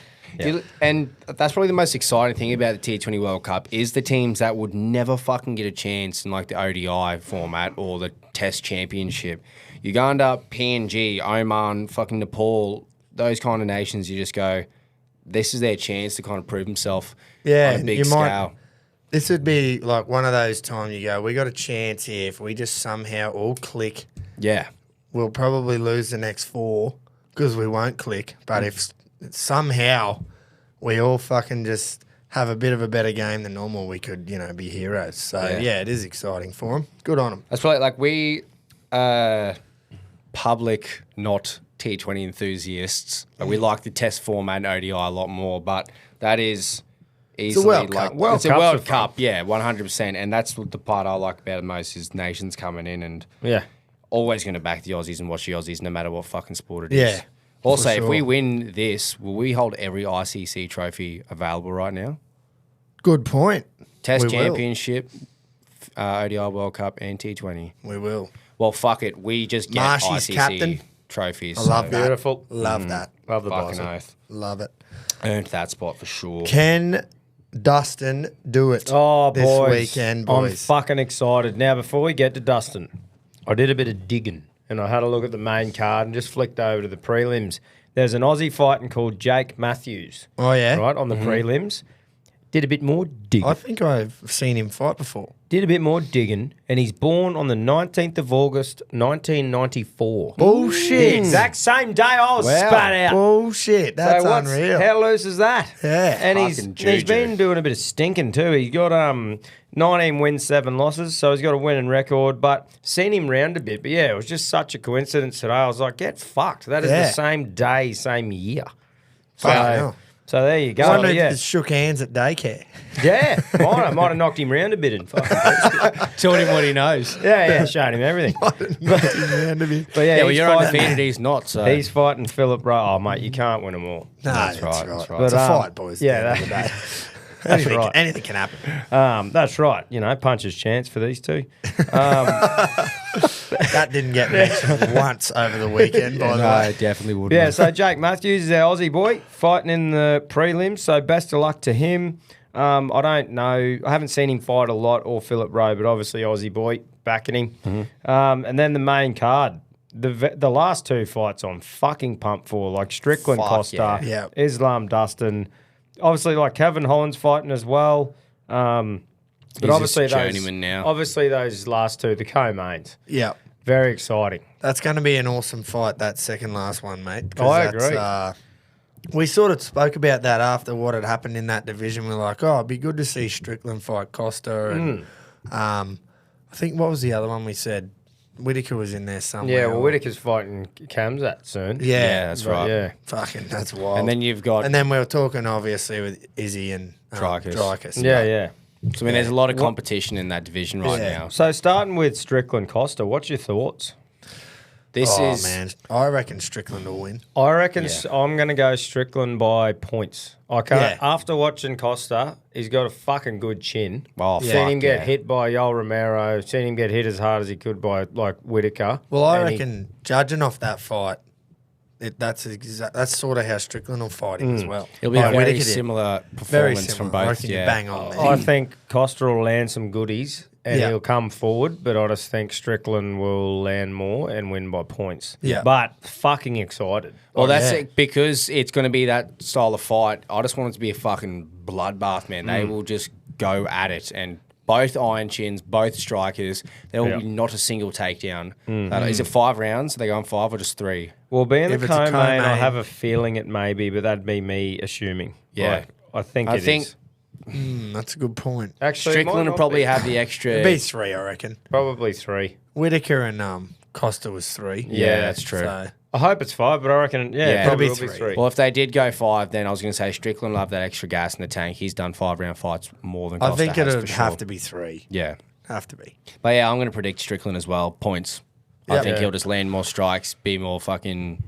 And that's probably the most exciting thing about the T20 World Cup is the teams that would never fucking get a chance in like the ODI format or the Test Championship. Uganda, PNG, Oman, fucking Nepal, those kind of nations, you just go, this is their chance to kind of prove themselves Yeah, on a big you might- scale. This would be like one of those times you go, we got a chance here. If we just somehow all click, Yeah. we'll probably lose the next four because we won't click. But if somehow we all fucking just have a bit of a better game than normal, we could, be heroes. So, yeah, it is exciting for them. Good on them. That's probably like we, public, not T20 enthusiasts. Like we like the Test format and ODI a lot more, but that is easily World like Cup. World it's a Cups World are fun. Cup, yeah, 100%. And that's what the part I like about it most is nations coming in and yeah. always going to back the Aussies and watch the Aussies no matter what fucking sport it is. Yeah, Also, for if we sure. win this, will we hold every ICC trophy available right now? Good point. Test We will. Championship, ODI World Cup, and T20. We will. Well, fuck it. We just get Marshy's ICC captain. trophies. I love that. Beautiful. Love that. Love the Fucking bison. oath. Love it. Earned that spot for sure. Can Dustin do it Oh, this boys. weekend, I'm boys? fucking excited. Now, before we get to Dustin, I did a bit of digging and I had a look at the main card and just flicked over to the prelims. There's an Aussie fighting called Jake Matthews. Oh, yeah? Right, on the prelims. Did a bit more digging. I think I've seen him fight before. Did a bit more digging, and he's born on the 19th of August, 1994. Bullshit. The exact same day I was spat out. Bullshit. That's So what's- unreal. How loose is that? Yeah. And Fucking he's juju. been doing a bit of stinking too. He's got 19 wins, 7 losses, so he's got a winning record. But seen him round a bit. But yeah, it was just such a coincidence today. I was like, get fucked. That is Yeah. the same day, same year. Fucking hell. So there you go. I wonder if yeah, they shook hands at daycare. yeah. Might have knocked him round a bit and fucking Told him what he knows. yeah, showed him everything. But yeah, Yeah, well, he's you're fighting- undefeated. He's not. So He's fighting Philip Rowe. Oh, mate, you can't win them all. No, That's right, that's right. It's a But, fight, boys. yeah, at the end of the day. That's anything, right. anything can happen. That's right. Puncher's chance for these two. That didn't get mentioned once over the weekend, by the no, way. it definitely wouldn't. Yeah, so Jake Matthews is our Aussie boy fighting in the prelims. So best of luck to him. I don't know. I haven't seen him fight a lot or Philip Rowe, but obviously Aussie boy backing him. And then the main card. The last two fights I'm fucking pumped for, like Strickland Fuck Costa, yeah. Islam Dustin. obviously, like Kevin Holland's fighting as well. But He's obviously, just journeyman now. Obviously, those last two, the co-mains, Yeah. very exciting. That's going to be an awesome fight, that second last one, mate. I that's, agree. We sort of spoke about that after what had happened in that division. We're like, oh, it'd be good to see Strickland fight Costa. And I think, what was the other one we said? Whitaker was in there somewhere. Yeah, well, Whitaker's fighting Kamzat soon. Yeah, that's right. Yeah. Fucking, that's wild. And then you've got... And then we were talking, obviously, with Izzy and Dreykus. Yeah. So, I mean, there's a lot of competition in that division right now. So starting with Strickland Costa, what's your thoughts? Man, I reckon Strickland will win. I reckon I'm going to go Strickland by points. I can't. Yeah. After watching Costa, he's got a fucking good chin. Oh, Seen him get yeah. hit by Yoel Romero. Seen him get hit as hard as he could by like Whitaker. Well, I And reckon, judging off that fight, that's sort of how Strickland will fight him as well. It'll be a Like very Whitaker did. similar Very performance from similar. I both. reckon you Yeah. bang on there. I think Costa will land some goodies and Yeah. he'll come forward, but I just think Strickland will land more and win by points. Yeah. But fucking excited. Well, that's yeah. it, because it's going to be that style of fight. I just want it to be a fucking bloodbath, man. They will just go at it, and both iron chins, both strikers. There will be not a single takedown. Is it 5 rounds? Are they going 5 or just 3? Well, being If a it's a co-main, I co-main- have a feeling it may be, but that'd be me assuming. Yeah. Like, I think I it think- is. That's a good point. Actually, it might Strickland will not probably be. have the extra. It'd be 3, I reckon. Probably 3. Whitaker and Costa was 3. Yeah, that's true. So, I hope it's 5, but I reckon, Yeah. it probably It'll will be be 3. 3. Well, if they did go 5, then I was going to say Strickland will have that extra gas in the tank. He's done 5-round fights more than Costa I think has, it'd for have sure. to be 3. Yeah. Have to be. But yeah, I'm going to predict Strickland as well. Points. I Yep. think Yeah. he'll just land more strikes, be more fucking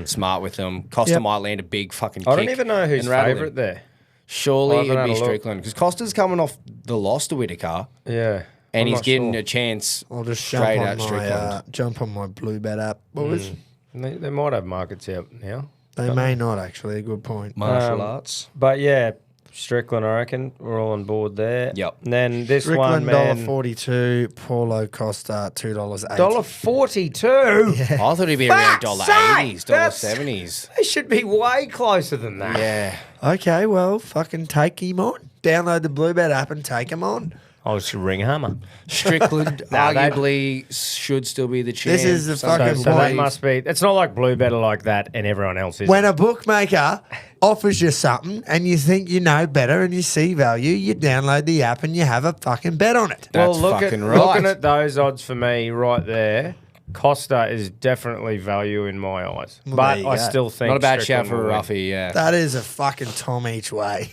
smart with them. Costa Yep. might land a big fucking kick. I don't even know who's and rattle him. favourite there. Surely I haven't it'd had be a look. Strickland because Costa's coming off the loss to Whitaker, Yeah. and I'm he's not getting sure. a chance I'll just straight jump at on, Strickland. jump on my blue bet app, boys. They might have markets out now. They may not, actually. Good point. Martial arts. But yeah, Strickland, I reckon. We're all on board there. Yep. And then this one, Strickland, man. $1.42. Paulo Costa, $2.80. $1.42. I thought he'd be around Fuck's $80s, sake, that's- $70s. They should be way closer than that. Yeah. Okay, well, fucking take him on. Download the blue bet app and take him on. I should ring Hammer. Strickland Nah, that- arguably should still be the champ. This is the Some fucking people So that believe. must be. It's not like Blue Better like that, and everyone else is. When a bookmaker offers you something and you think you know better and you see value, you download the app and you have a fucking bet on it. That's fucking right. Looking at those odds for me right there, Costa is definitely value in my eyes. Well, But there you I go. still think Not a bad shout Strickland for a will win. roughie, yeah. That is a fucking Tom each way.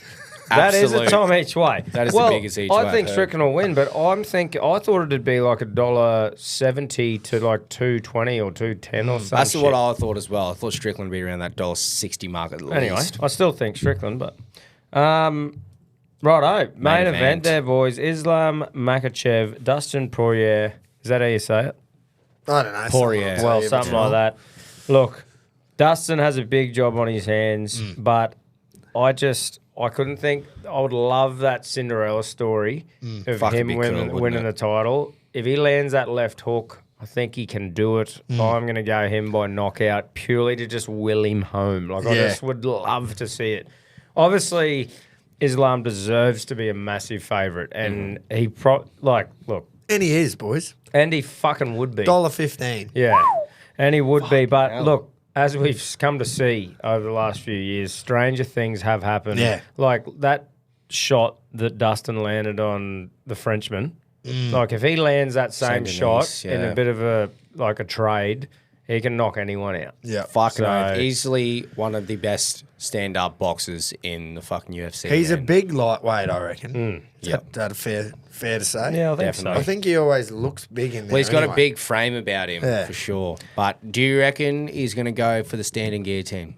That is Absolute. a time each way. That is the biggest each way I I've think heard. Strickland will win, but I thought it'd be like $1.70 to like $2.20 or $2.10 or something. That's what I thought as well. I thought Strickland would be around that $1.60 mark at least. Anyway, I still think Strickland, but righto, main event event. there, boys. Islam Makhachev, Dustin Poirier. Is that how you say it? I don't know. Poirier. someone will Well, tell you if something it's like wrong. that. Look, Dustin has a big job on his hands, but I couldn't think. I would love that Cinderella story of Fucking him be winning, cool, wouldn't winning it? the title. If he lands that left hook, I think he can do it. I'm going to go him by knockout purely to just will him home. Like, I Yeah. just would love to see it. Obviously, Islam deserves to be a massive favourite, and look, And he is, boys. and he fucking would be. $1.15. Yeah, and he would be. But hell. look, as we've come to see over the last few years, stranger things have happened. Yeah. Like that shot that Dustin landed on the Frenchman. Like if he lands that same Senegalese, shot in yeah. a bit of a trade, he can knock anyone out. Yeah. Fucking So- oath. Easily one of the best stand-up boxers in the fucking UFC. He's a man. big lightweight, I reckon. Is Yep. that fair to say? Yeah, I think Definitely. I think he always looks big in there. Well, he's got anyway. a big frame about him, Yeah. for sure. But do you reckon he's going to go for the standing guillotine?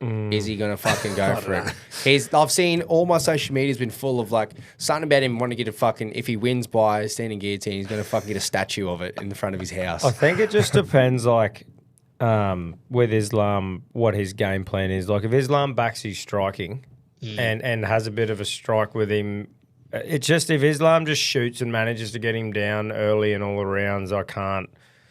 Is he going to fucking go for it? I've seen all my social media's been full of like something about him wanting to get a fucking, if he wins by standing guillotine, he's going to fucking get a statue of it in the front of his house. I think it just depends, like, with Islam, what his game plan is. Like, if Islam backs his striking and has a bit of a strike with him, it's just if Islam just shoots and manages to get him down early in all the rounds, I can't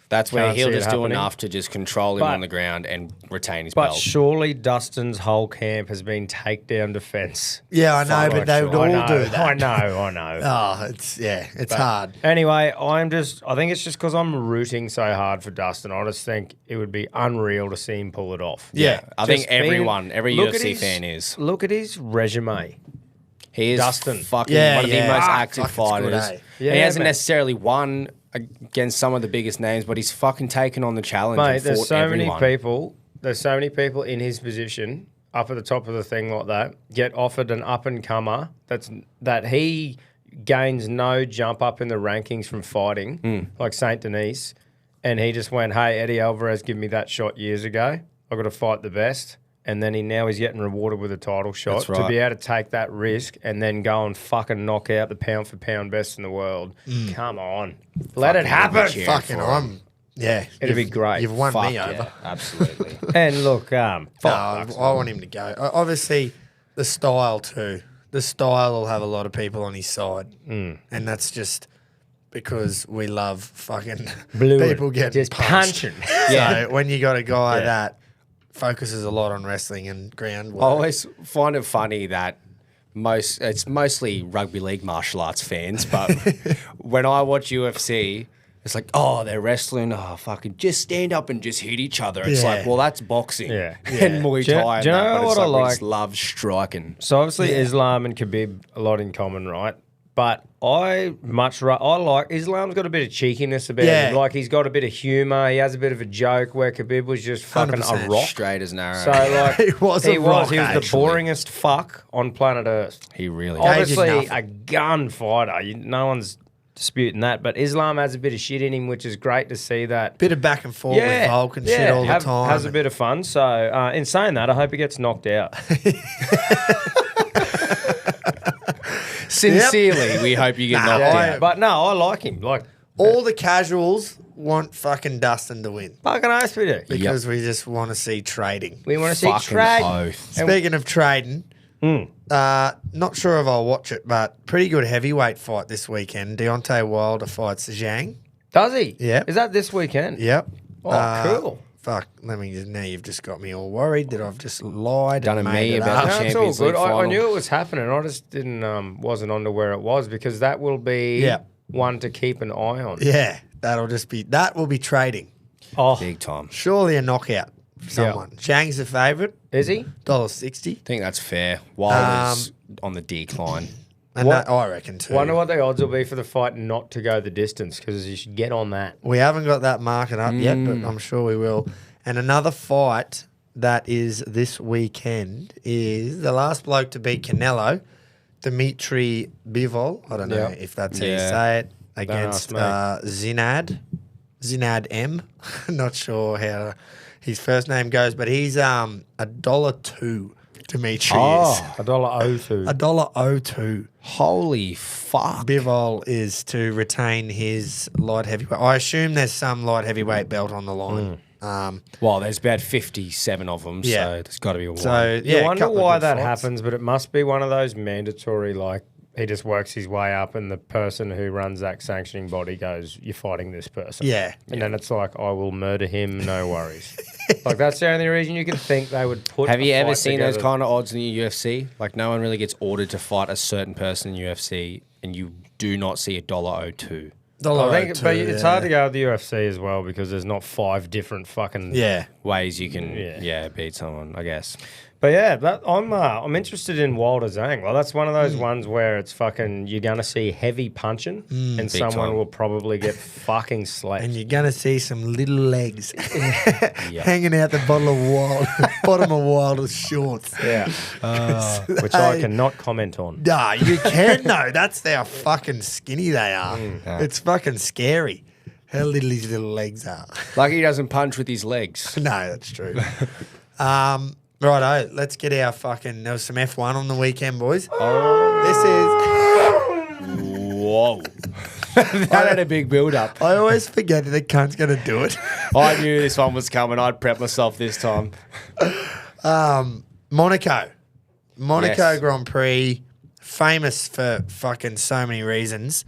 That's where Can't he'll see it just do happening. enough to just control him But- on the ground and retain his But belt. surely Dustin's whole camp has been takedown defence. Yeah, I know, Fuck, but they would all do that. I know. Oh, it's hard. Anyway, I think it's just because I'm rooting so hard for Dustin. I just think it would be unreal to see him pull it off. Yeah. I think Just being- every look at UFC his- fan is. Look at his resume. He is Dustin. fucking Yeah, one of the yeah. most Ah, active fuck, it's good, fighters. eh? Yeah, he hasn't man. necessarily won against some of the biggest names, but he's fucking taken on the challenge. Mate, and there's fought so everyone. many people. There's so many people in his position, up at the top of the thing like that, get offered an up and comer that he gains no jump up in the rankings from fighting, like Saint Denis, and he just went, "Hey, Eddie Alvarez, give me that shot years ago. I've got to fight the best." And then he's getting rewarded with a title shot. That's right. To be able to take that risk and then go and fucking knock out the pound for pound best in the world. Come on. Let it happen. cheer. Fucking, It'd be you've- great. You've won Fuck me yeah, over. absolutely. And look, No, I want him to go. Obviously, the style too. The style will have a lot of people on his side, and that's just because we love fucking people getting just punched. punching. So when you got a guy that focuses a lot on wrestling and ground I work, always find it funny that it's mostly rugby league martial arts fans, but when I watch UFC, it's like, oh, they're wrestling. Oh, fucking just stand up and just hit each other. It's Yeah. like, well, that's boxing Yeah. and Muay Do you- Thai. do you and that, know but what it's I we like? just love striking. So obviously Islam and Khabib a lot in common, right? But I like Islam's got a bit of cheekiness about Yeah. him. Like he's got a bit of humour. He has a bit of a joke where Khabib was just fucking 100% a rock. Straight as an arrow. So like He was a rock, he was the actually. boringest fuck on planet Earth. he really Gave you Obviously nothing. a gun fighter. No one's disputing that. But Islam has a bit of shit in him, which is great to see that. bit of back and forth with Volk and shit all the time. Has a bit of fun. So in saying that, I hope he gets knocked out. Sincerely, we hope you get knocked out. But no, I like him. Like All the casuals want fucking Dustin to win fucking oath we do. because we just want to see trading. We want to see Fucking trade. oath. Speaking of trading, not sure if I'll watch it, but pretty good heavyweight fight this weekend. Deontay Wilder fights Zhang. Does he? Yeah. Is that this weekend? Yep. Oh, cool. Fuck, now you've just got me all worried that I've just lied Done and a made me it about up. the No, it's all Champions League good. I final. knew it was happening. I just didn't wasn't on to where it was because that will be Yeah. one to keep an eye on. Yeah, that will be trading. Oh, Big time. Surely a knockout for someone. Zhang's the favourite, is he? $1.60. I think that's fair. Wilder's on the decline. And What- I reckon too. Wonder what the odds will be for the fight not to go the distance because you should get on that. We haven't got that market up yet, but I'm sure we will. And another fight that is this weekend is the last bloke to beat Canelo, Dimitri Bivol. I don't know Yeah. if that's how you Yeah. say it, against ask me. Zinad M. Not sure how his first name goes, but he's $1.02. Dimitri is $1.02. $1.02. Holy fuck. Bivol is to retain his light heavyweight. I assume there's some light heavyweight belt on the line. Well, there's about 57 of them, Yeah. so there's got to be one. So You yeah, wonder couple of why good that fights. happens, but it must be one of those mandatory, like, he just works his way up and the person who runs that sanctioning body goes, you're fighting this person. Yeah. And then it's like, I will murder him, no worries. Like, that's the only reason you can think they would put Have a you ever fight seen those together. kind of odds in the UFC? Like, no one really gets ordered to fight a certain person in UFC, and you do not see $1.02. I think, but it's hard to go with the UFC as well because there's not 5 different fucking... Yeah. Ways you can, Yeah. beat someone, I guess. But yeah, I'm interested in Wilder Zhang. Well, that's one of those ones where it's fucking you're gonna see heavy punching, and someone time. will probably get fucking slapped. And you're gonna see some little legs hanging out the bottom of Wilder's shorts. Yeah, which I cannot comment on. Nah, you can though. That's how fucking skinny they are. It's fucking scary how little his little legs are. Like he doesn't punch with his legs. No, that's true. Righto, let's get our fucking. There was some F1 on the weekend, boys. Whoa. That had a big build-up. I always forget that the cunt's gonna do it. I knew this one was coming. I'd prep myself this time. Monaco Yes. Grand Prix, famous for fucking so many reasons.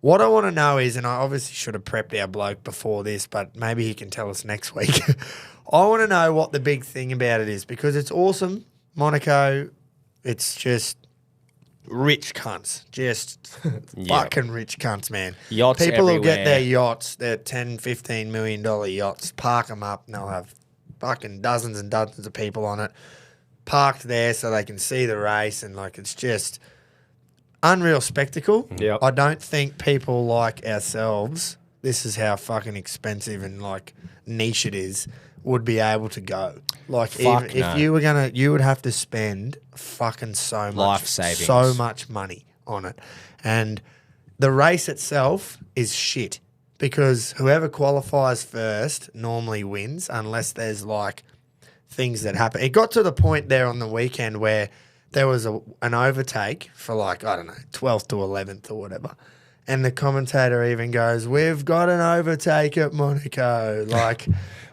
What I want to know is, and I obviously should have prepped our bloke before this, but maybe he can tell us next week. I want to know what the big thing about it is, because it's awesome. Monaco, it's just rich cunts. Just fucking rich cunts, man. Yachts People will get everywhere. their yachts, their $10, $15 million yachts, park them up, and they'll have fucking dozens and dozens of people on it parked there so they can see the race, and like it's just unreal spectacle. Yep. I don't think people like ourselves, this is how fucking expensive and like niche it is, would be able to go. Like Fuck if no. you were gonna, you would have to spend fucking so much, Life savings. so much money on it, and the race itself is shit because whoever qualifies first normally wins unless there's like things that happen. It got to the point there on the weekend where there was an overtake for like, I don't know, 12th to 11th or whatever. And the commentator even goes, "We've got an overtake at Monaco." Like,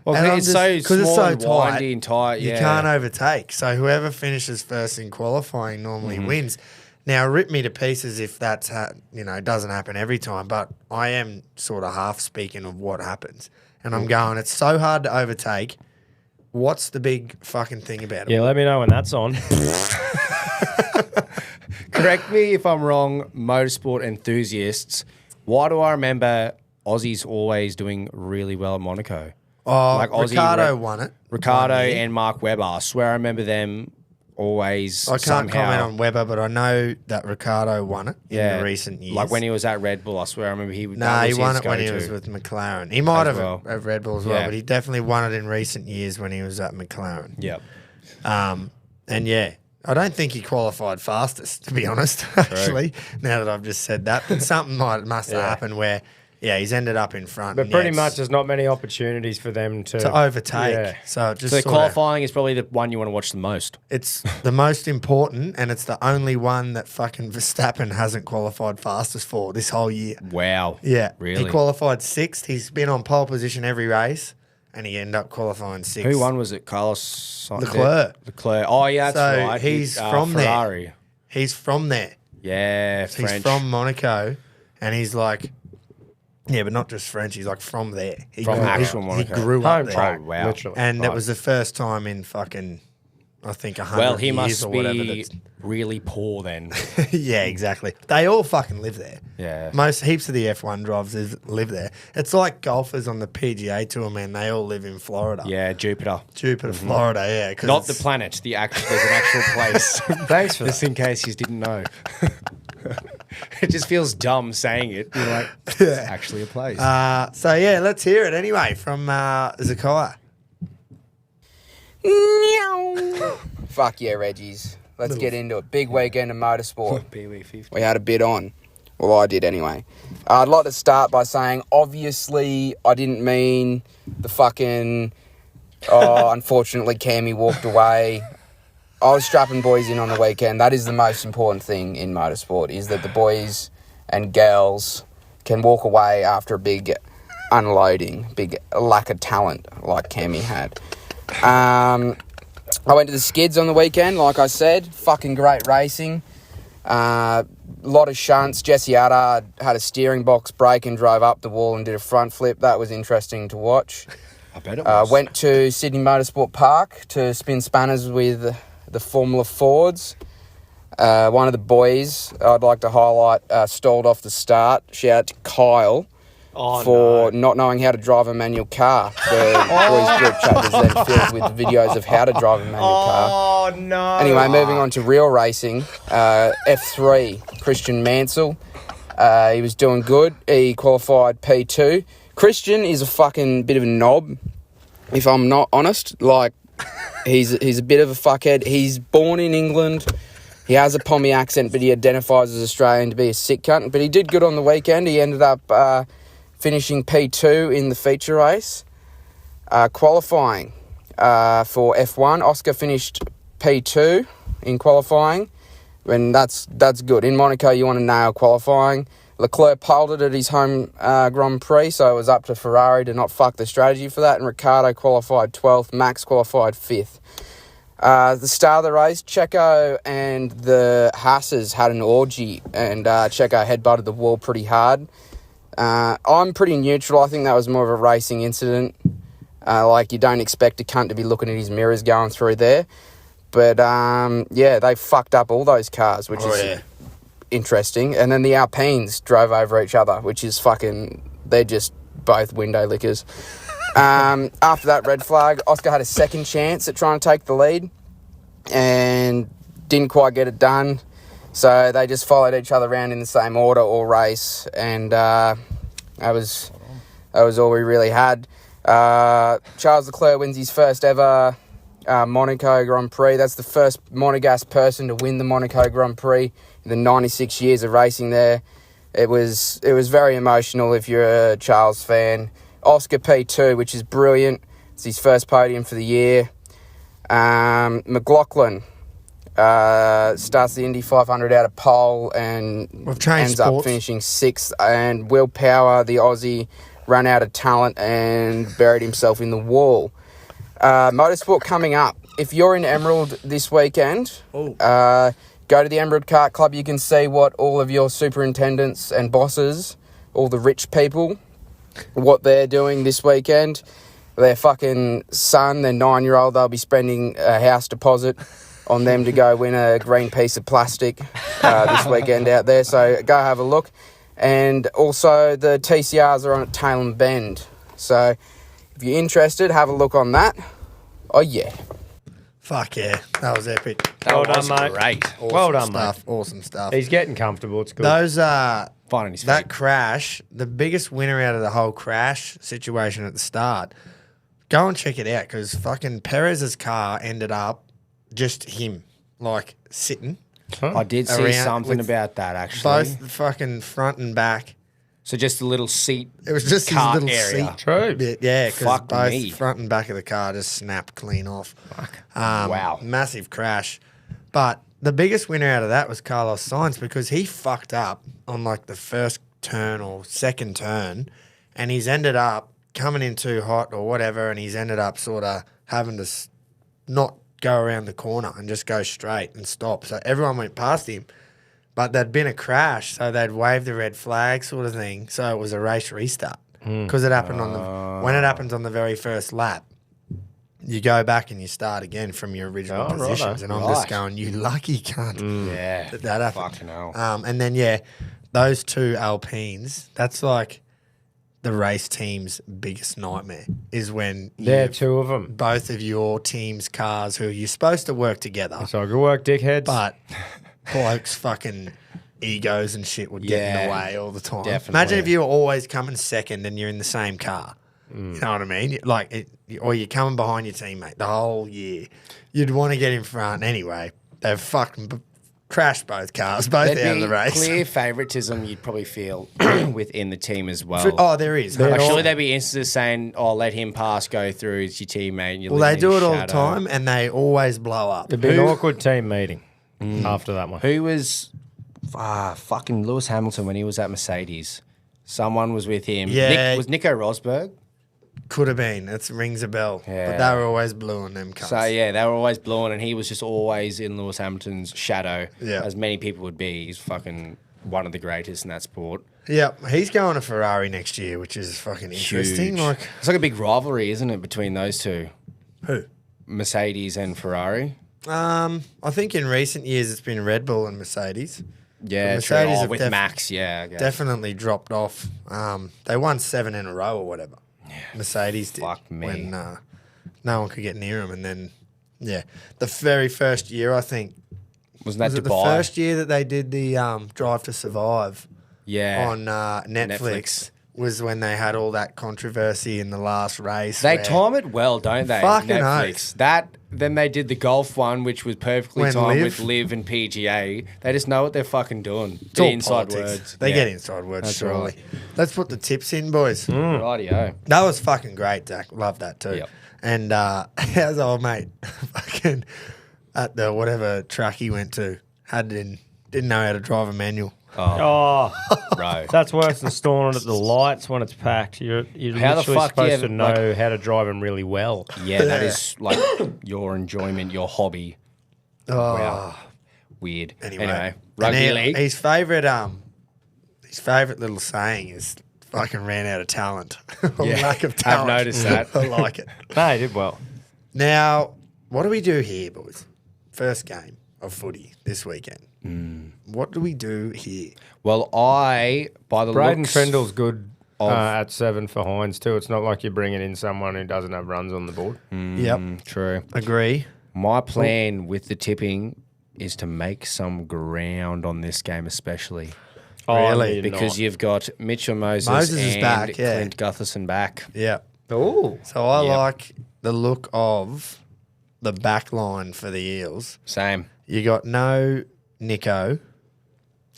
Well, and I'm it's so just- 'cause small it's so and windy and tight, you yeah. can't overtake. So whoever finishes first in qualifying normally wins. Now, rip me to pieces if that's doesn't happen every time. But I am sort of half speaking of what happens, and I'm going, it's so hard to overtake. What's the big fucking thing about it? Yeah, let me know when that's on. Correct me if I'm wrong, motorsport enthusiasts. Why do I remember Aussies always doing really well at Monaco? Oh, Like Aussie Ricardo Re- won it. Ricardo one year. and Mark Webber. I swear I remember them always I can't somehow. comment on Webber, but I know that Ricardo won it in the recent years. Like when he was at Red Bull, I swear I remember he Nah, he won his it when he go-to. was with McLaren. He might As have well. at Red Bull as well, Yeah. but he definitely won it in recent years when he was at McLaren. Yep. And yeah, I don't think he qualified fastest, to be honest, actually, now that I've just said that. But something must have happened where, yeah, he's ended up in front. But and pretty yeah, much there's not many opportunities for them to overtake. Yeah. So it just So the sorta- qualifying is probably the one you want to watch the most. It's the most important, and it's the only one that fucking Verstappen hasn't qualified fastest for this whole year. Wow. Yeah. Really? He qualified sixth. He's been on pole position every race, and he ended up qualifying sixth. Who won? Was it Carlos Leclerc. Leclerc. Oh, yeah, that's So right. he's from there. Ferrari. He's from there. Yeah, He's French. from Monaco, and he's like, yeah, but not just French. He's like from there. He From grew, actual he Monaco. grew up Home there. track, wow. literally. And it Right. was the first time in fucking, I think, 100 Well, he years must or whatever. be really poor then. Yeah, exactly. They all fucking live there. Yeah. Most heaps of the F1 drivers live there. It's like golfers on the PGA Tour, man. They all live in Florida. Yeah, Jupiter. Jupiter, Florida, yeah. 'cause Not the it's- planet. There's an actual place. Thanks for Just that. in case you didn't know. It just feels dumb saying it. You're like, it's Yeah. actually a place. So yeah, let's hear it anyway from Zakiah. Fuck yeah, Reggies. Let's get into it. Big weekend of motorsport. Pee-wee 50. We had a bit on. Well, I did anyway. I'd like to start by saying, obviously, I didn't mean the fucking... unfortunately, Cammy walked away. I was strapping boys in on the weekend. That is the most important thing in motorsport, is that the boys and girls can walk away after a big unloading, big lack of talent like Cammy had. I went to the skids on the weekend, like I said. Fucking great racing. Lot of shunts. Jesse Utter had a steering box break and drove up the wall and did a front flip. That was interesting to watch. I bet it was. Went to Sydney Motorsport Park to spin spanners with the Formula Fords. One of the boys I'd like to highlight stalled off the start. Shout out to Kyle for not knowing how to drive a manual car. The boys group chat was then filled with videos of how to drive a manual car. Oh, no. Anyway, moving on to real racing. F3, Christian Mansell. He was doing good. He qualified P2. Christian is a fucking bit of a knob, if I'm not honest. Like, he's a bit of a fuckhead. He's born in England. He has a Pommy accent, but he identifies as Australian to be a sick cunt. But he did good on the weekend. He ended up finishing P2 in the feature race. Qualifying for F1, Oscar finished P2 in qualifying. And that's good. In Monaco, you want to nail qualifying. Leclerc pulled it at his home Grand Prix, so it was up to Ferrari to not fuck the strategy for that. And Ricciardo qualified 12th, Max qualified 5th. The start of the race, Checo and the Hasses had an orgy, and Checo headbutted the wall pretty hard. I'm pretty neutral. I think that was more of a racing incident. You don't expect a cunt to be looking at his mirrors going through there. But, they fucked up all those cars, which is interesting. And then the Alpines drove over each other, which is they're just both window lickers. After that red flag, Oscar had a second chance at trying to take the lead and didn't quite get it done. So they just followed each other around in the same order all race, and that was all we really had. Charles Leclerc wins his first ever Monaco Grand Prix. That's the first Monegasque person to win the Monaco Grand Prix in the 96 years of racing there. It was very emotional if you're a Charles fan. Oscar P2, which is brilliant. It's his first podium for the year. McLaughlin starts the Indy 500 out of pole and ends up finishing 6th. And Will Power, the Aussie, ran out of talent and buried himself in the wall. Motorsport coming up. If you're in Emerald this weekend, go to the Emerald Kart Club. You can see what all of your superintendents and bosses, all the rich people, what they're doing this weekend. Their fucking son, their 9-year-old, they'll be spending a house deposit on them to go win a green piece of plastic this weekend out there. So go have a look. And also the TCRs are on at Tailem Bend. So if you're interested, have a look on that. Oh, yeah. Fuck yeah. That was epic. Well done, mate. Great. Awesome Well done, stuff. mate. Awesome stuff. He's getting comfortable. It's good. Those Finding his that feet. crash, the biggest winner out of the whole crash situation at the start. Go and check it out, because fucking Perez's car ended up just him, sitting. I did see Around something with about that, actually. Both the fucking front and back. So just a little seat. It was just his Car little area. seat True. bit. Yeah, because Fuck both me. front and back of the car just snapped clean off. Wow. Massive crash. But the biggest winner out of that was Carlos Sainz, because he fucked up on the first turn or second turn, and he's ended up coming in too hot or whatever, and he's ended up sort of having to not go around the corner and just go straight and stop. So everyone went past him, but there'd been a crash, so they'd waved the red flag sort of thing. So it was a race restart, because it happened when it happens on the very first lap. You go back and you start again from your original positions, and I'm just going, you lucky cunt. Yeah. That happened. Fucking hell. And then those two Alpines. That's the race team's biggest nightmare, is when There are two of them. both of your team's cars, who you're supposed to work together, So good work, dickheads. but blokes' fucking egos and shit would get in the Yeah, way all the time. definitely. Imagine if you were always coming second and you're in the same car. You know what I mean? Or you're coming behind your teammate the whole year. You'd want to get in front anyway. They've fucking crashed both cars, both There'd out of be the race. clear favouritism you'd probably feel within the team as well. Oh, there is. Like, surely there'd be instances saying, let him pass, go through, it's your teammate. And you're Well, they living do in it all his the shadow. time, and they always blow up. It'd be an awkward team meeting after that one. Who was fucking Lewis Hamilton when he was at Mercedes? Someone was with him. Yeah. Was Nico Rosberg? Could have been. It rings a bell. Yeah. But they were always blue on them cars. So, yeah, they were always blowing, and he was just always in Lewis Hamilton's shadow, Yeah. as many people would be. He's fucking one of the greatest in that sport. Yep, he's going to Ferrari next year, which is fucking interesting. Huge. It's like a big rivalry, isn't it, between those two? Who? Mercedes and Ferrari. I think in recent years it's been Red Bull and Mercedes. Yeah, But true. Mercedes have With Max, yeah. I guess. Definitely dropped off. They won 7 in a row or whatever. Mercedes did. Fuck me. When no one could get near them. And then, the very first year, I think, Wasn't that was it the Dubai? first year that they did the Drive to Survive Yeah. on Netflix, was when they had all that controversy in the last race. They where- time it well, don't they? Fucking Netflix. Then they did the golf one, which was perfectly When timed Liv- with Liv and PGA. They just know what they're fucking doing. It's The all inside politics. words. They Yeah. get inside words, That's surely. right. Let's put the tips in, boys. Rightio. That was fucking great, Zach. Love that too. Yep. And how's old mate fucking at the whatever track he went to, didn't know how to drive a manual. Oh, Bro. that's worse than stalling at the lights when it's packed. You're How the literally fuck do you supposed to have, know how to drive them really well. Yeah, that is like your enjoyment, your hobby. Wow. Weird. Anyway, rugby and league. His favourite little saying is fucking ran out of talent. Or Yeah, lack of I've talent. noticed that. I like it. No, he did well. Now, what do we do here, boys? First game of footy this weekend. What do we do here? Well, by the Braden looks... Trindle's good at 7 for Hines too. It's not like you're bringing in someone who doesn't have runs on the board. Yep. True. Agree. My plan with the tipping is to make some ground on this game especially. Really? you're Because not. you've got Mitchell Moses is and back, yeah. Clint Gutherson back. Yeah. Ooh. So I Yep. like the look of the back line for the Eels. Same. You got no Nico,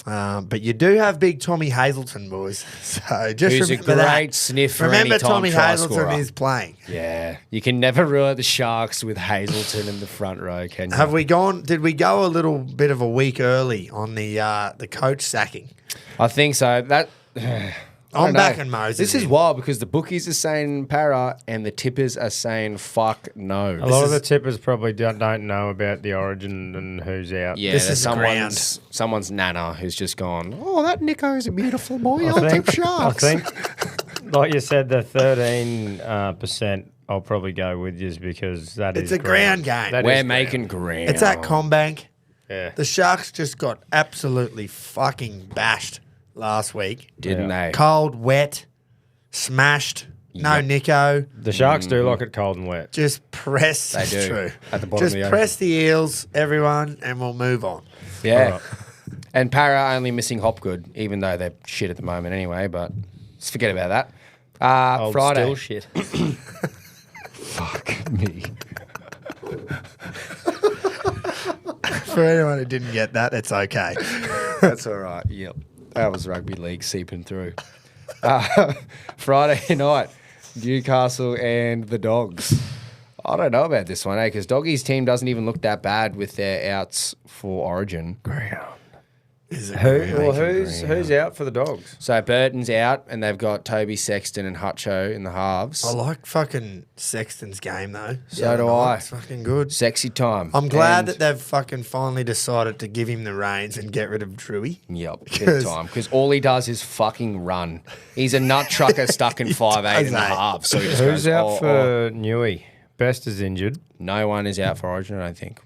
but you do have big Tommy Hazelton, boys. So just Who's a remember great that. sniff for Remember any time Tommy try Hazelton scorer. is playing. Yeah. You can never rule out the Sharks with Hazelton in the front row, can you? Have we gone? Did we go a little bit of a week early on the coach sacking? I think so. That I'm don't backing know. Moses This is in. wild because the bookies are saying para and the tippers are saying fuck no. A lot of the tippers probably don't know about the origin and who's out. Yeah, This there's is the ground. someone's nana who's just gone, oh, that Nico's a beautiful boy. I'll think- tip Sharks. I think, like you said, the 13%, I'll probably go with you because that is It's a ground game. That We're is making ground. It's at Combank. Yeah. The Sharks just got absolutely fucking bashed last week. Didn't they? Cold, wet, smashed. No Yep. Nico. The Sharks do like it cold and wet. Just press. They do. True. At the bottom Just of the press the Eels, everyone, and we'll move on. Yeah. Alright. And para only missing Hopgood, even though they're shit at the moment anyway, but let's forget about that. Old Friday. Still shit. Fuck me. For anyone who didn't get that, it's okay. That's all right. Yep. That was rugby league seeping through. Friday night, Newcastle and the Dogs. I don't know about this one, because Doggies' team doesn't even look that bad with their outs for Origin. Is it Who's out for the Dogs? So Burton's out, and they've got Toby Sexton and Hutcho in the halves. I like fucking Sexton's game though. So do I. It's fucking good. Sexy time. I'm glad And- that they've fucking finally decided to give him the reins and get rid of Drewy. Yep, big time. Because all he does is fucking run. He's a nut trucker stuck in 5'8" in the mate. half. So he just Who's goes, out oh, for Newey? Best is injured. No one is out for Origin, I don't think.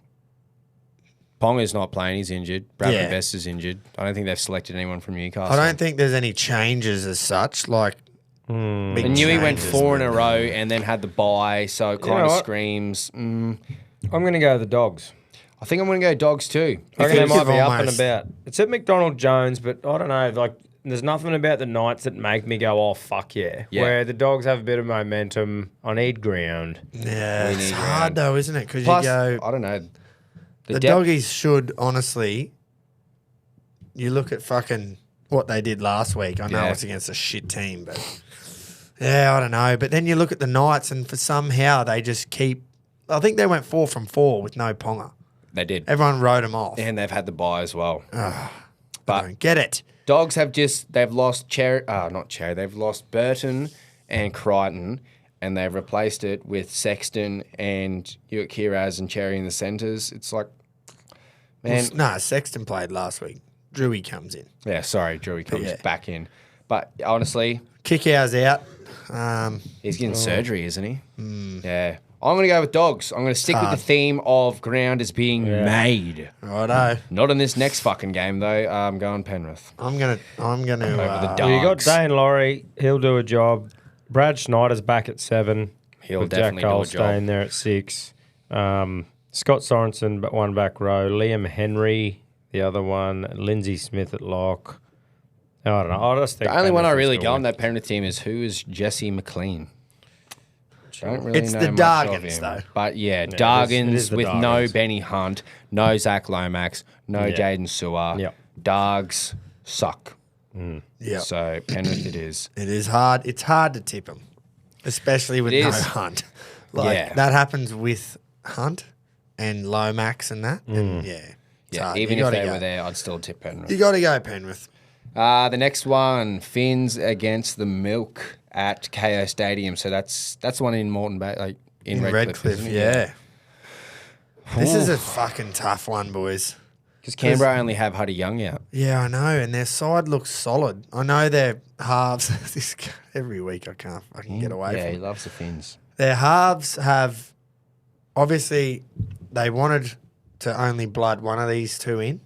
Ponga's not playing, he's injured. Bradley Yeah. Best is injured. I don't think they've selected anyone from Newcastle. I don't think there's any changes as such. Like, big And Newey went changes, 4 in a but- row and then had the bye, so it kind know of what? screams. I'm going to go the Dogs. I think I'm going to go Dogs too. I reckon they think might you've be up and almost- about. It's at McDonald Jones, but I don't know. Like, there's nothing about the Knights that make me go, oh, fuck yeah. Yeah. Where the Dogs have a bit of momentum. I need ground. Yeah, We it's need hard round. though, isn't it? Because you Plus, go, I don't know. the depth- Doggies should honestly. You look at fucking what they did last week. I know Yeah. it's against a shit team, but yeah, I don't know. But then you look at the Knights, and for somehow they just keep. I think they went 4 from 4 with no Ponga. They did. Everyone wrote them off. And they've had the bye as well. I but don't get it. Dogs have they've lost they've lost Burton and Crichton, and they've replaced it with Sexton and Hewitt Kiraz and Cherry in the centres. It's like, man, No, Sexton played last week. Drewy comes in. yeah, sorry, Drewy comes Yeah. back in. But honestly, Kickow's out. he's getting surgery, isn't he? Yeah. I'm going to go with Dogs. I'm going to stick with the theme of ground is being made. Righto. Not in this next fucking game, though. I'm going Penrith. I'm gonna. Over the Dogs. Well, you got Dogs. Dane Laurie. He'll do a job. Brad Schneider's back at 7. He'll with definitely Jack do a Goldstein job. there at 6. Scott Sorensen, but one back row. Liam Henry, the other one. Lindsay Smith at lock. I don't know. I just think The only one I Penrith will really still go on win. that Penrith team is who is Jesse McLean. Don't really It's know the much of Dargans, him. though. But yeah, it Dargans is the with no Dargans. Benny Hunt, no Zach Lomax, no Yeah. Jaden Sewer. Yep. Dargs suck. Yeah. So Penrith it is. It is hard. It's hard to tip him, especially with It no is. Hunt. Like Yeah. that happens with Hunt and Lomax and that. And yeah, it's Yeah, hard. even You if gotta they go. were there, I'd still tip Penrith. You got to go Penrith. The next one, Finns against the Milk at KO Stadium. So that's the one in Moreton Bay, like in Redcliffe, isn't it? yeah. This is a fucking tough one, boys. Because Canberra only have Huddy Young out. Yeah, I know, and their side looks solid. I know their halves. Every week I can't fucking get away Yeah, from he it. loves the Finns. Their halves have obviously they wanted to only blood one of these two in.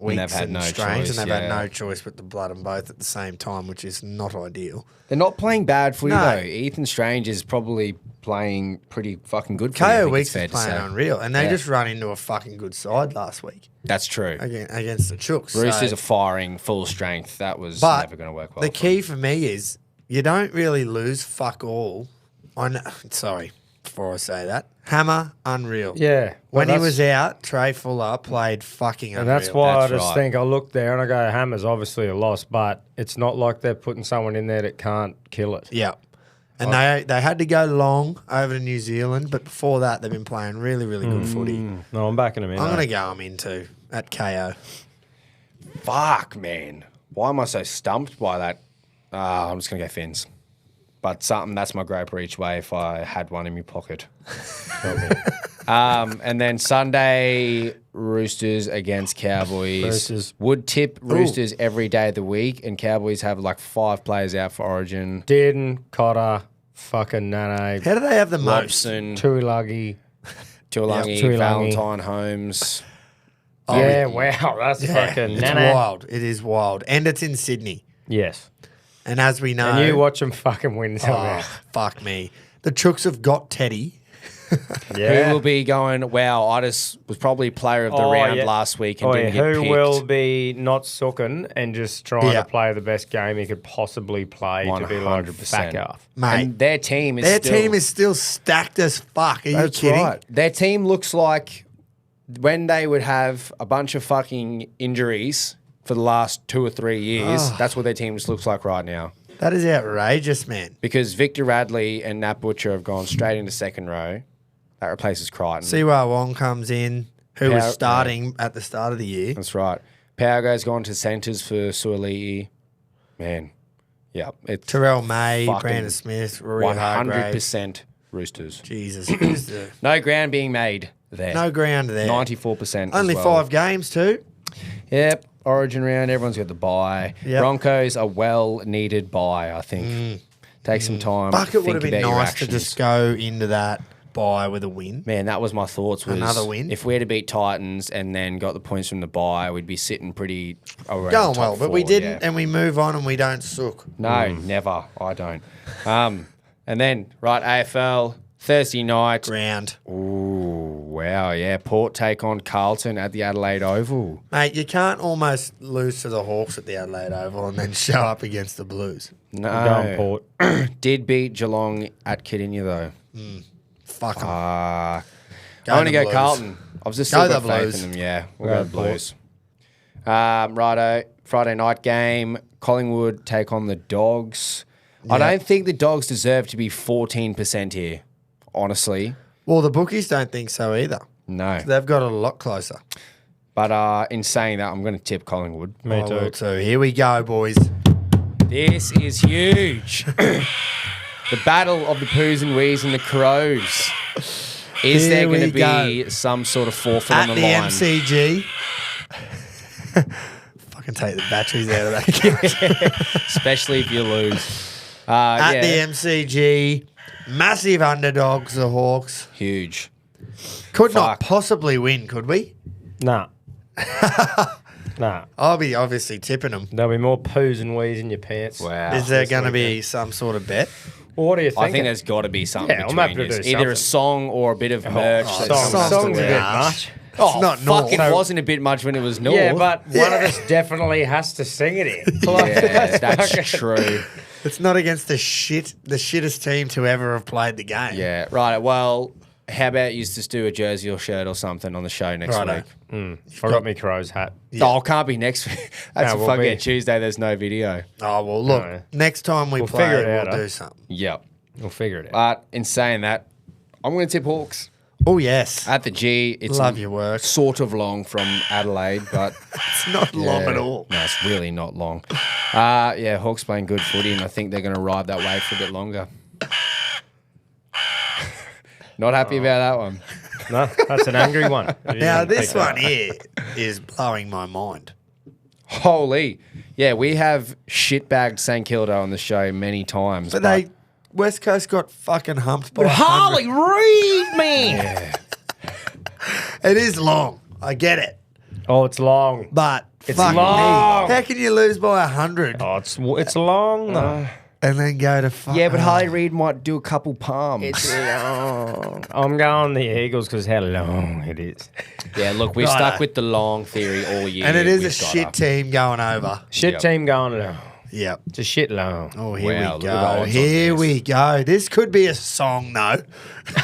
And they've Weeks had and no Strange, choice, and they've had yeah. no choice but to blood them both at the same time, which is not ideal. They're not playing bad footy, No. though. Ethan Strange is probably playing pretty fucking good footy. I KO think Weeks it's fair is to playing say. unreal, and they Yeah. just run into a fucking good side last week That's true. against the Chooks. Roosters So- are firing full strength. That was But never going to work well. the for key for me is you don't really lose fuck all. Sorry, before I say that, Hammer unreal. Yeah. When Well, he was out, Trey Fuller played fucking And unreal. that's why That's I just right. think I look there and I go, Hammer's obviously a loss, but it's not like they're putting someone in there that can't kill it. Yeah. And they had to go long over to New Zealand, but before that they've been playing really, really good footy. No, I'm backing them in. I'm eh? going to go them into at KO. Fuck, man. Why am I so stumped by that? I'm just going to go Finns. But that's my Groper each way if I had one in my pocket. And then Sunday, Roosters against Cowboys. Roosters. Would tip Roosters every day of the week, and Cowboys have like 5 players out for Origin. Dearden, Cotter, fucking Nane, How do they have the most? Robson, Tuilagi. Tuilagi, Tuilagi. Valentine, Holmes. Yeah, wow, that's fucking It's Nane. wild. It is wild. And it's in Sydney. Yes. And as we know... And you watch them fucking win somehow. Oh, fuck me. The Chooks have got Teddy. Yeah. Who will be going, wow, Itis was probably player of the round yeah. last week and Oh, yeah. didn't get Who picked. will be not sucking and just trying Yeah. to play the best game he could possibly play to be like 100%. back off. Mate, And their team is their still, team is still stacked as fuck. Are you That's kidding? right. Their team looks like when they would have a bunch of fucking injuries for the last 2 or 3 years, that's what their team just looks like right now. That is outrageous, man. Because Victor Radley and Nat Butcher have gone straight into second row. That replaces Crichton. Siwa Wong comes in, who was Power- starting at the start of the year. That's right. Powergo's gone to centres for Suoli'i. Man, yeah. It's Terrell May, fucking Brandon Smith, Rory Hargrave. 100% Roosters. Jesus. Who's the... No ground being made there. No ground there. 94%. Only as well. 5 games too. Yep. Origin round. Everyone's got the bye. Yep. Broncos a well-needed bye, I think. Take some time. Fuck, it would think have been about your nice to actions. just go into that bye with a win. Man, that was my thoughts. Was Another win? If we had to beat Titans and then got the points from the bye, we'd be sitting pretty around Going the top well, but 4, we didn't, yeah. and we move on and we don't sook. No, never. I don't. And then, right, AFL, Thursday night. Ground. Ooh, wow, yeah. Port take on Carlton at the Adelaide Oval. Mate, you can't almost lose to the Hawks at the Adelaide Oval and then show up against the Blues. No. Going Port. Did beat Geelong at Cardinia, though. Fuck 'em. I'm Go going to the go Blues. Carlton. I've just Go still the got faith Blues. in them, yeah. We'll Go go the Blues. Righto, Friday night game. Collingwood take on the Dogs. I don't think the Dogs deserve to be 14% here, honestly. Well, the bookies don't think so either. No. They've got it a lot closer. But in saying that, I'm going to tip Collingwood. Me I too. will too. Here we go, boys. This is huge. The battle of the Poos and Wees and the Crows. Is there Here going to we be some sort of forfeit At on the the line? MCG. Fucking take the batteries out of that. Especially if you lose. At yeah, the MCG, massive underdogs, the Hawks. huge. Could not Fuck. possibly win, could we? Nah. Nah. I'll be obviously tipping them. There'll be more poos and wees in your pants. Wow. Is there going to be some sort of bet? Well, what do you think? I think there's got to be something Yeah, I'm between happy to you. do Either a something. song or a bit of merch. oh, that's song- something Song's a to bit wear. much. Oh, not fuck, it North. wasn't a bit much when it was North. Yeah, but one of us definitely has to sing it in. Like, Yeah, that's fucking- true. It's not against the shittest team to ever have played the game. Yeah, right. Well, how about you just do a jersey or shirt or something on the show next Righto. week? I got me Crow's hat. Oh, can't be next week. That's No, a we'll fucking be- Tuesday. There's no video. Oh, well, look, No. next time we We'll play, figure it out, we'll huh? do something. Yep. We'll figure it out. But in saying that, I'm going to tip Hawks Oh, yes. at the G. It's Love your work. sort of long from Adelaide, but It's not long yeah. at all. No, it's really not long. Yeah, Hawks playing good footy, and I think they're going to ride that wave for a bit longer. Not happy about that one. No, that's an angry one. Now, this one here is blowing my mind. Holy. Yeah, we have shitbagged St Kilda on the show many times. But West Coast got fucking humped by Harley Reid, man. Yeah. It is long. I get it. Oh, it's long. But It's fuck long. me. How can you lose by 100 Oh, it's long though. and then go to fuck? Yeah, but Harley Reid might do a couple palms. It's long. I'm going the Eagles because how long it is. Yeah, look, we've Righto. stuck with the long theory all year. And it is a We've got shit her. team going over. Shit Yep. team going long. Yep. It's a shit long. Oh, here Wow, we look at the go. odds on Here this. we go. This could be a song, though.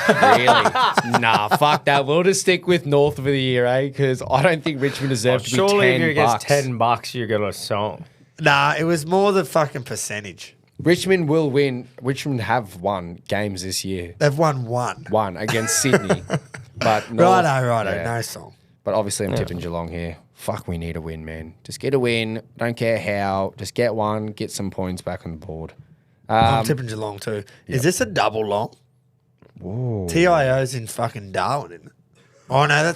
Really? Nah, fuck that. We'll just stick with North for the year, eh? Because I don't think Richmond deserves to be Surely if you $10. get $10, you get a song. Nah, it was more the fucking percentage. Richmond will win. Richmond have won games this year. They've won one. One against Sydney. But North, Righto. yeah. No song. But obviously I'm tipping Geelong here. Fuck, we need a win, man. Just get a win. Don't care how. Just get one. Get some points back on the board. I'm tipping Geelong too. Is this a double long? Whoa. TIO's in fucking Darwin, isn't it? Oh, no,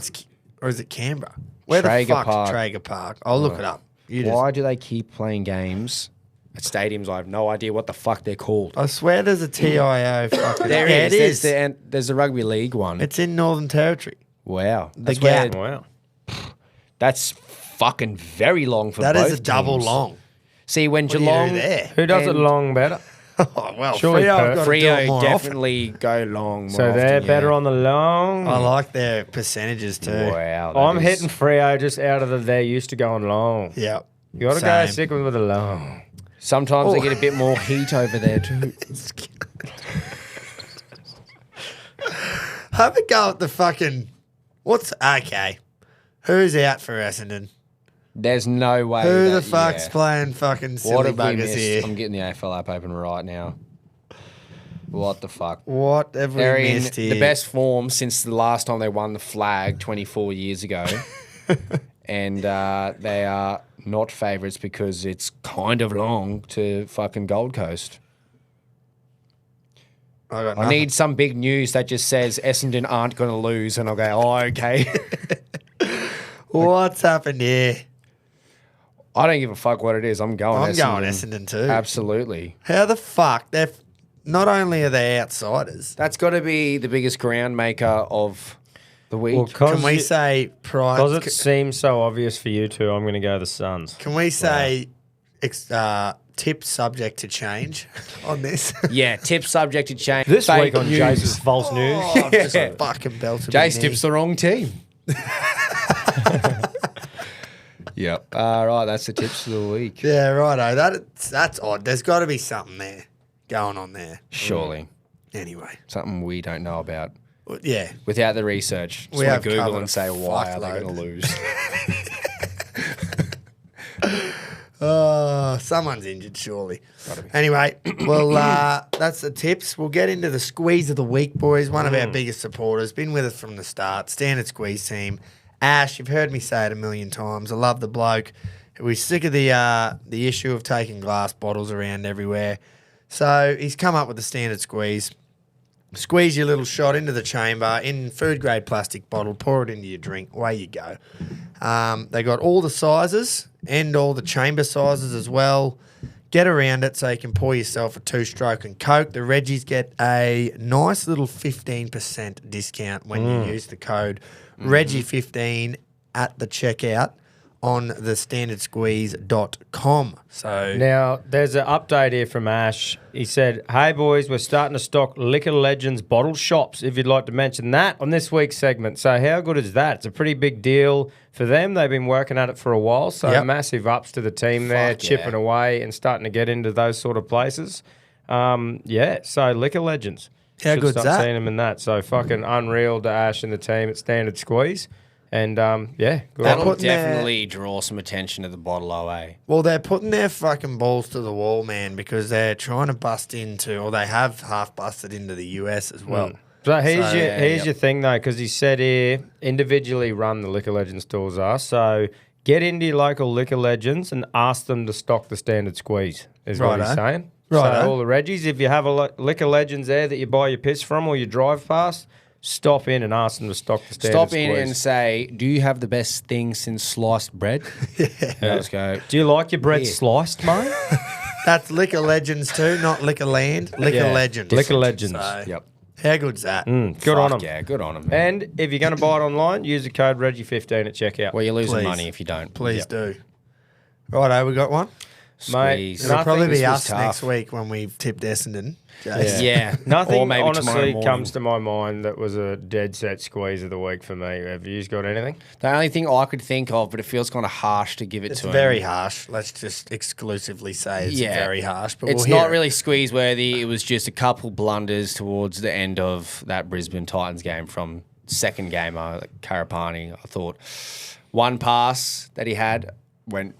or is it Canberra? Where Traeger the fuck's Park. Traeger Park? I'll look it up. Why do they keep playing games at stadiums? I have no idea what the fuck they're called. I swear there's a TIO fucking... There yeah, is. it is. There's a rugby league one. It's in Northern Territory. Wow. The That's Gap. Wow. That's fucking very long for That both is a double teams. long. See, when What do you Geelong... do there? Who does it And- long better? Oh, well, Surely Freo Perth. have got to do it Freo more often. definitely go long more So often, they're yeah. better on the long. I like their percentages too. Wow. that I'm is- hitting Freo just out of they're used to going long. Yep. You got to go Same. stick with the long. Sometimes they Oh. get a bit more heat over there too. Have a go at the fucking... Okay. Who's out for Essendon? There's no way. Who the that- fuck's yeah. playing fucking What silly have we buggers missed? here? I'm getting the AFL app open right now. What the fuck? What have we They're in missed here? the best form since the last time they won the flag 24 years ago. And they are not favourites because it's kind of long to fucking Gold Coast. I need some big news that just says Essendon aren't going to lose, and I'll go, oh, okay. What's happened here? I don't give a fuck what it is. I'm going I'm Essendon. going Essendon too. Absolutely. How the fuck? Not only are they outsiders, That's got to be the biggest ground maker of the week. Well, can we say Because price? it seems so obvious for you two, I'm going to go the Suns. Can we say tip subject to change on this? Yeah, tip subject to change. This Fake week on news. Jason's False News. Oh, I've just Yeah. fucking belted Jace me tips the wrong team. Yep. Right, that's the tips of the week. Yeah, righto. That's odd. There's got to be something there going on there. Surely. Anyway, Something we don't know about. well, yeah. Without the research. Just We want have to Google covered and a say, why are they fuckload. going to lose? Someone's injured, surely. Anyway, well, that's the tips. We'll get into the squeeze of the week, boys. One of our biggest supporters, been with us from the start. Standard squeeze team. Ash, you've heard me say it a million times. I love the bloke. We're sick of the issue of taking glass bottles around everywhere. So he's come up with the standard squeeze. Squeeze your little shot into the chamber in food grade plastic bottle, pour it into your drink, away you go. They got all the sizes and all the chamber sizes as well. Get around it so you can pour yourself a 2-stroke and Coke. The Reggies get a nice little 15% discount when you use the code Reggie15 at the checkout on the standardsqueeze.com. So Now, there's an update here from Ash. He said, hey, boys, we're starting to stock Liquor Legends bottle shops, if you'd like to mention that on this week's segment. So how good is that? It's a pretty big deal for them. They've been working at it for a while, so Yep. massive ups to the team there, Fuck chipping yeah. away and starting to get into those sort of places. So Liquor Legends. How Should good's start that? seeing them in that. So fucking unreal to Ash and the team at Standard Squeeze. And, good That'll on them. putting their- definitely draw some attention to the bottle OA. Well, they're putting their fucking balls to the wall, man, because they're trying to bust into, or they have half busted into the US as well. So here's So, your thing though, because he said here individually run the Liquor Legend stores are. So get into your local liquor legends and ask them to stock the standard squeeze, is what he's Righto. saying. Righto. So all the Reggies, if you have a liquor legends there that you buy your piss from or you drive past, stop in and ask them to stock the standard Stop squeeze. in and say, do you have the best thing since sliced bread? Yeah. Let's go. Do you like your bread Yeah. sliced, mate? That's Liquor Legends too, not Liquor Land. Liquor Yeah. Legends. Liquor Legends. So, Yep. how good's that? Good on them. Yeah, good on them, man. And if you're going to buy it online, use the code Reggie15 at checkout. Well, you're losing Please. money if you don't. Please Yep. do. Righto, we got one. Mate, Squeeze. It'll probably This be was us tough. next week when we've tipped Essendon. Jace. Yeah. Nothing Or maybe tomorrow honestly morning. comes to my mind that was a dead set squeeze of the week for me. Have you got anything? The only thing I could think of, but it feels kind of harsh to give it It's to him. very harsh. Let's just exclusively say it's very harsh. But It's we'll hear not it. really squeeze worthy. It was just a couple blunders towards the end of that Brisbane Titans game from second game. Karapani, I thought one pass that he had went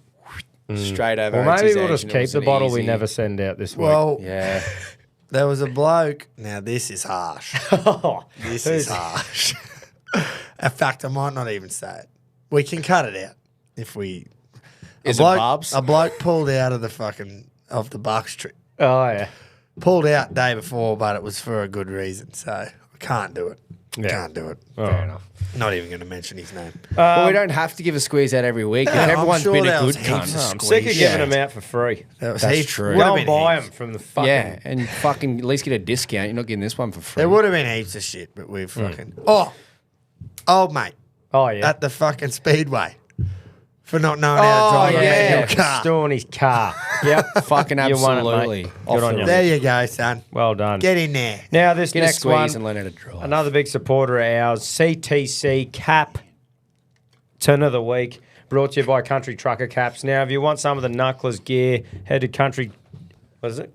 straight over. Well, maybe his we'll edge just and it keep was the an bottle we easy- never send out this week. Well, Yeah. there was a bloke. Now, this is harsh. This is harsh. In fact, I might not even say it. We can cut it out if we. Is bloke, it Barbs? A bloke pulled out of the Bucks trip. Oh, yeah. Pulled out day before, but it was for a good reason. So I can't do it. Yeah. Can't do it. Fair enough. Not even going to mention his name. Well, we don't have to give a squeeze out every week. If I'm everyone's sure been there a was good heaps of cunt. I'm sick of squeeze. giving them out for free. That's true. Go and buy them from the fucking... Yeah, and fucking at least get a discount. You're not getting this one for free. There would have been heaps of shit, but we've fucking. Oh, old mate Oh, yeah. at the fucking speedway for not knowing how to drive yeah. a manual for car. storing his car. Yep. Fucking You won it, mate. absolutely. Good on you. There you go, son. Well done. Get in there. Now, this Get a next squeeze one, and learn how to drive. another big supporter of ours, CTC Cap, Turn of the Week, brought to you by Country Trucker Caps. Now, if you want some of the Knucklers gear, head to Country... What is it?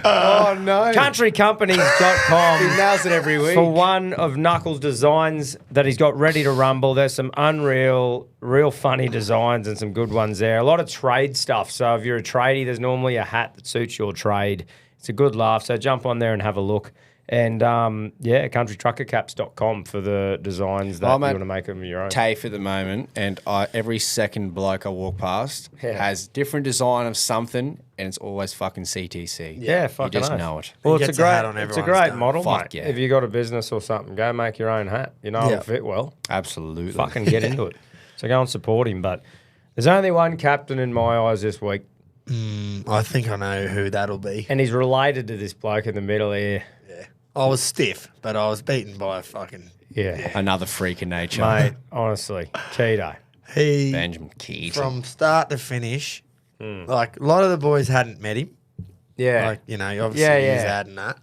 Oh, no. countrycompanies.com. He nails it every week. For one of Knuckles' designs that he's got ready to rumble, there's some unreal, real funny designs and some good ones there. A lot of trade stuff. So if you're a tradie, there's normally a hat that suits your trade. It's a good laugh. So jump on there and have a look. And countrytruckercaps.com for the designs that you want to make them your own. TAFE at the moment, and every second bloke I walk past has different design of something, and it's always fucking CTC. Yeah, fucking You just oath. know it. Well, He it's a gets a hat great, on it's a everyone's great dome. model, Fuck mate. yeah. If you got a business or something, go make your own hat. You know, Yeah. it'll fit well. Absolutely. Fucking get into it. So go and support him. But there's only one captain in my eyes this week, I think I know who that'll be. and he's related to this bloke in the middle here. I was stiff, but I was beaten by a fucking. Yeah. Another freak of nature. Mate, honestly, Keto. He Benjamin Keating. from start to finish, like a lot of the boys hadn't met him. Yeah. Like, you know, obviously Yeah, he's yeah. had and that.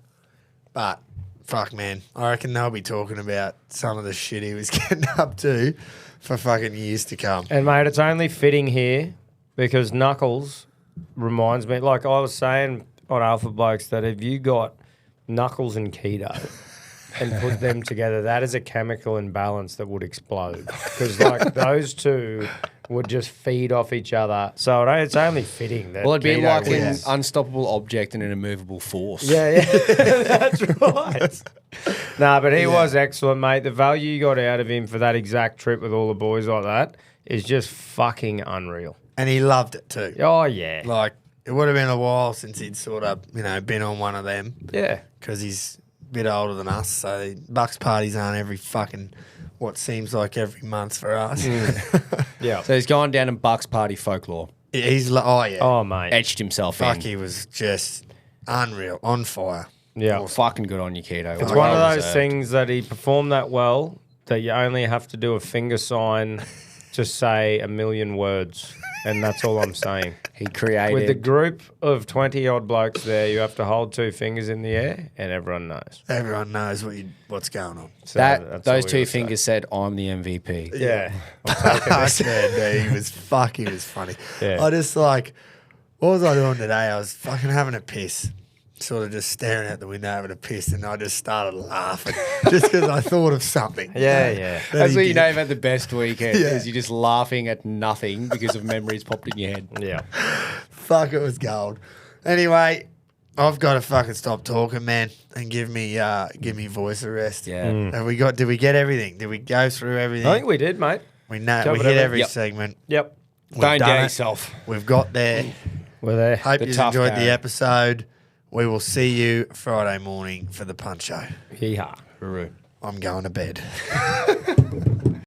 But fuck, man, I reckon they'll be talking about some of the shit he was getting up to for fucking years to come. And, mate, it's only fitting here because Knuckles reminds me, like I was saying on Alpha Blokes, that if you got Knuckles and Keto and put them together, that is a chemical imbalance that would explode. Because, like, those two would just feed off each other. So it's only fitting that Well, it'd be Keto like wins. an unstoppable object and an immovable force. Yeah, that's right. Nah, but he was excellent, mate. The value you got out of him for that exact trip with all the boys like that is just fucking unreal. And he loved it too. Oh, yeah. Like, it would have been a while since he'd sort of, you know, been on one of them Yeah. because he's a bit older than us. So Bucks parties aren't every fucking, what seems like every month for us. Yeah. So he's gone down in Bucks party folklore. He's like, oh yeah. Oh, mate. Etched himself Fuck, in. he was just unreal, on fire. Yeah. Well, fucking good on you, Keto. It's Well one of those deserved. things that he performed that well that you only have to do a finger sign to say a million words. And that's all I'm saying. He created. With the group of 20-odd blokes there, you have to hold two fingers in the air and everyone knows. Everyone knows what's going on. So that that's those all we two gotta say. fingers said, "I'm the MVP." Yeah. I said, dude, he was funny. Yeah. I just like, what was I doing today? I was fucking having a piss. Sort of just staring out the window having a piss, and I just started laughing just because I thought of something. Yeah, yeah. that That's he what you did. know you've had the best weekend. Yeah. Is you're just laughing at nothing because of memories popped in your head. Yeah. Fuck, it was gold. Anyway, I've got to fucking stop talking, man, and give me voice arrest. Yeah. Did we get everything? Did we go through everything? I think we did, mate. We hit Covered every Yep. segment. Yep. We've Don't done dare it. yourself. We've got there. We're there. Hope The you tough enjoyed guy. the episode. We will see you Friday morning for the Punch Show. Hee-haw. Hooroo. I'm going to bed.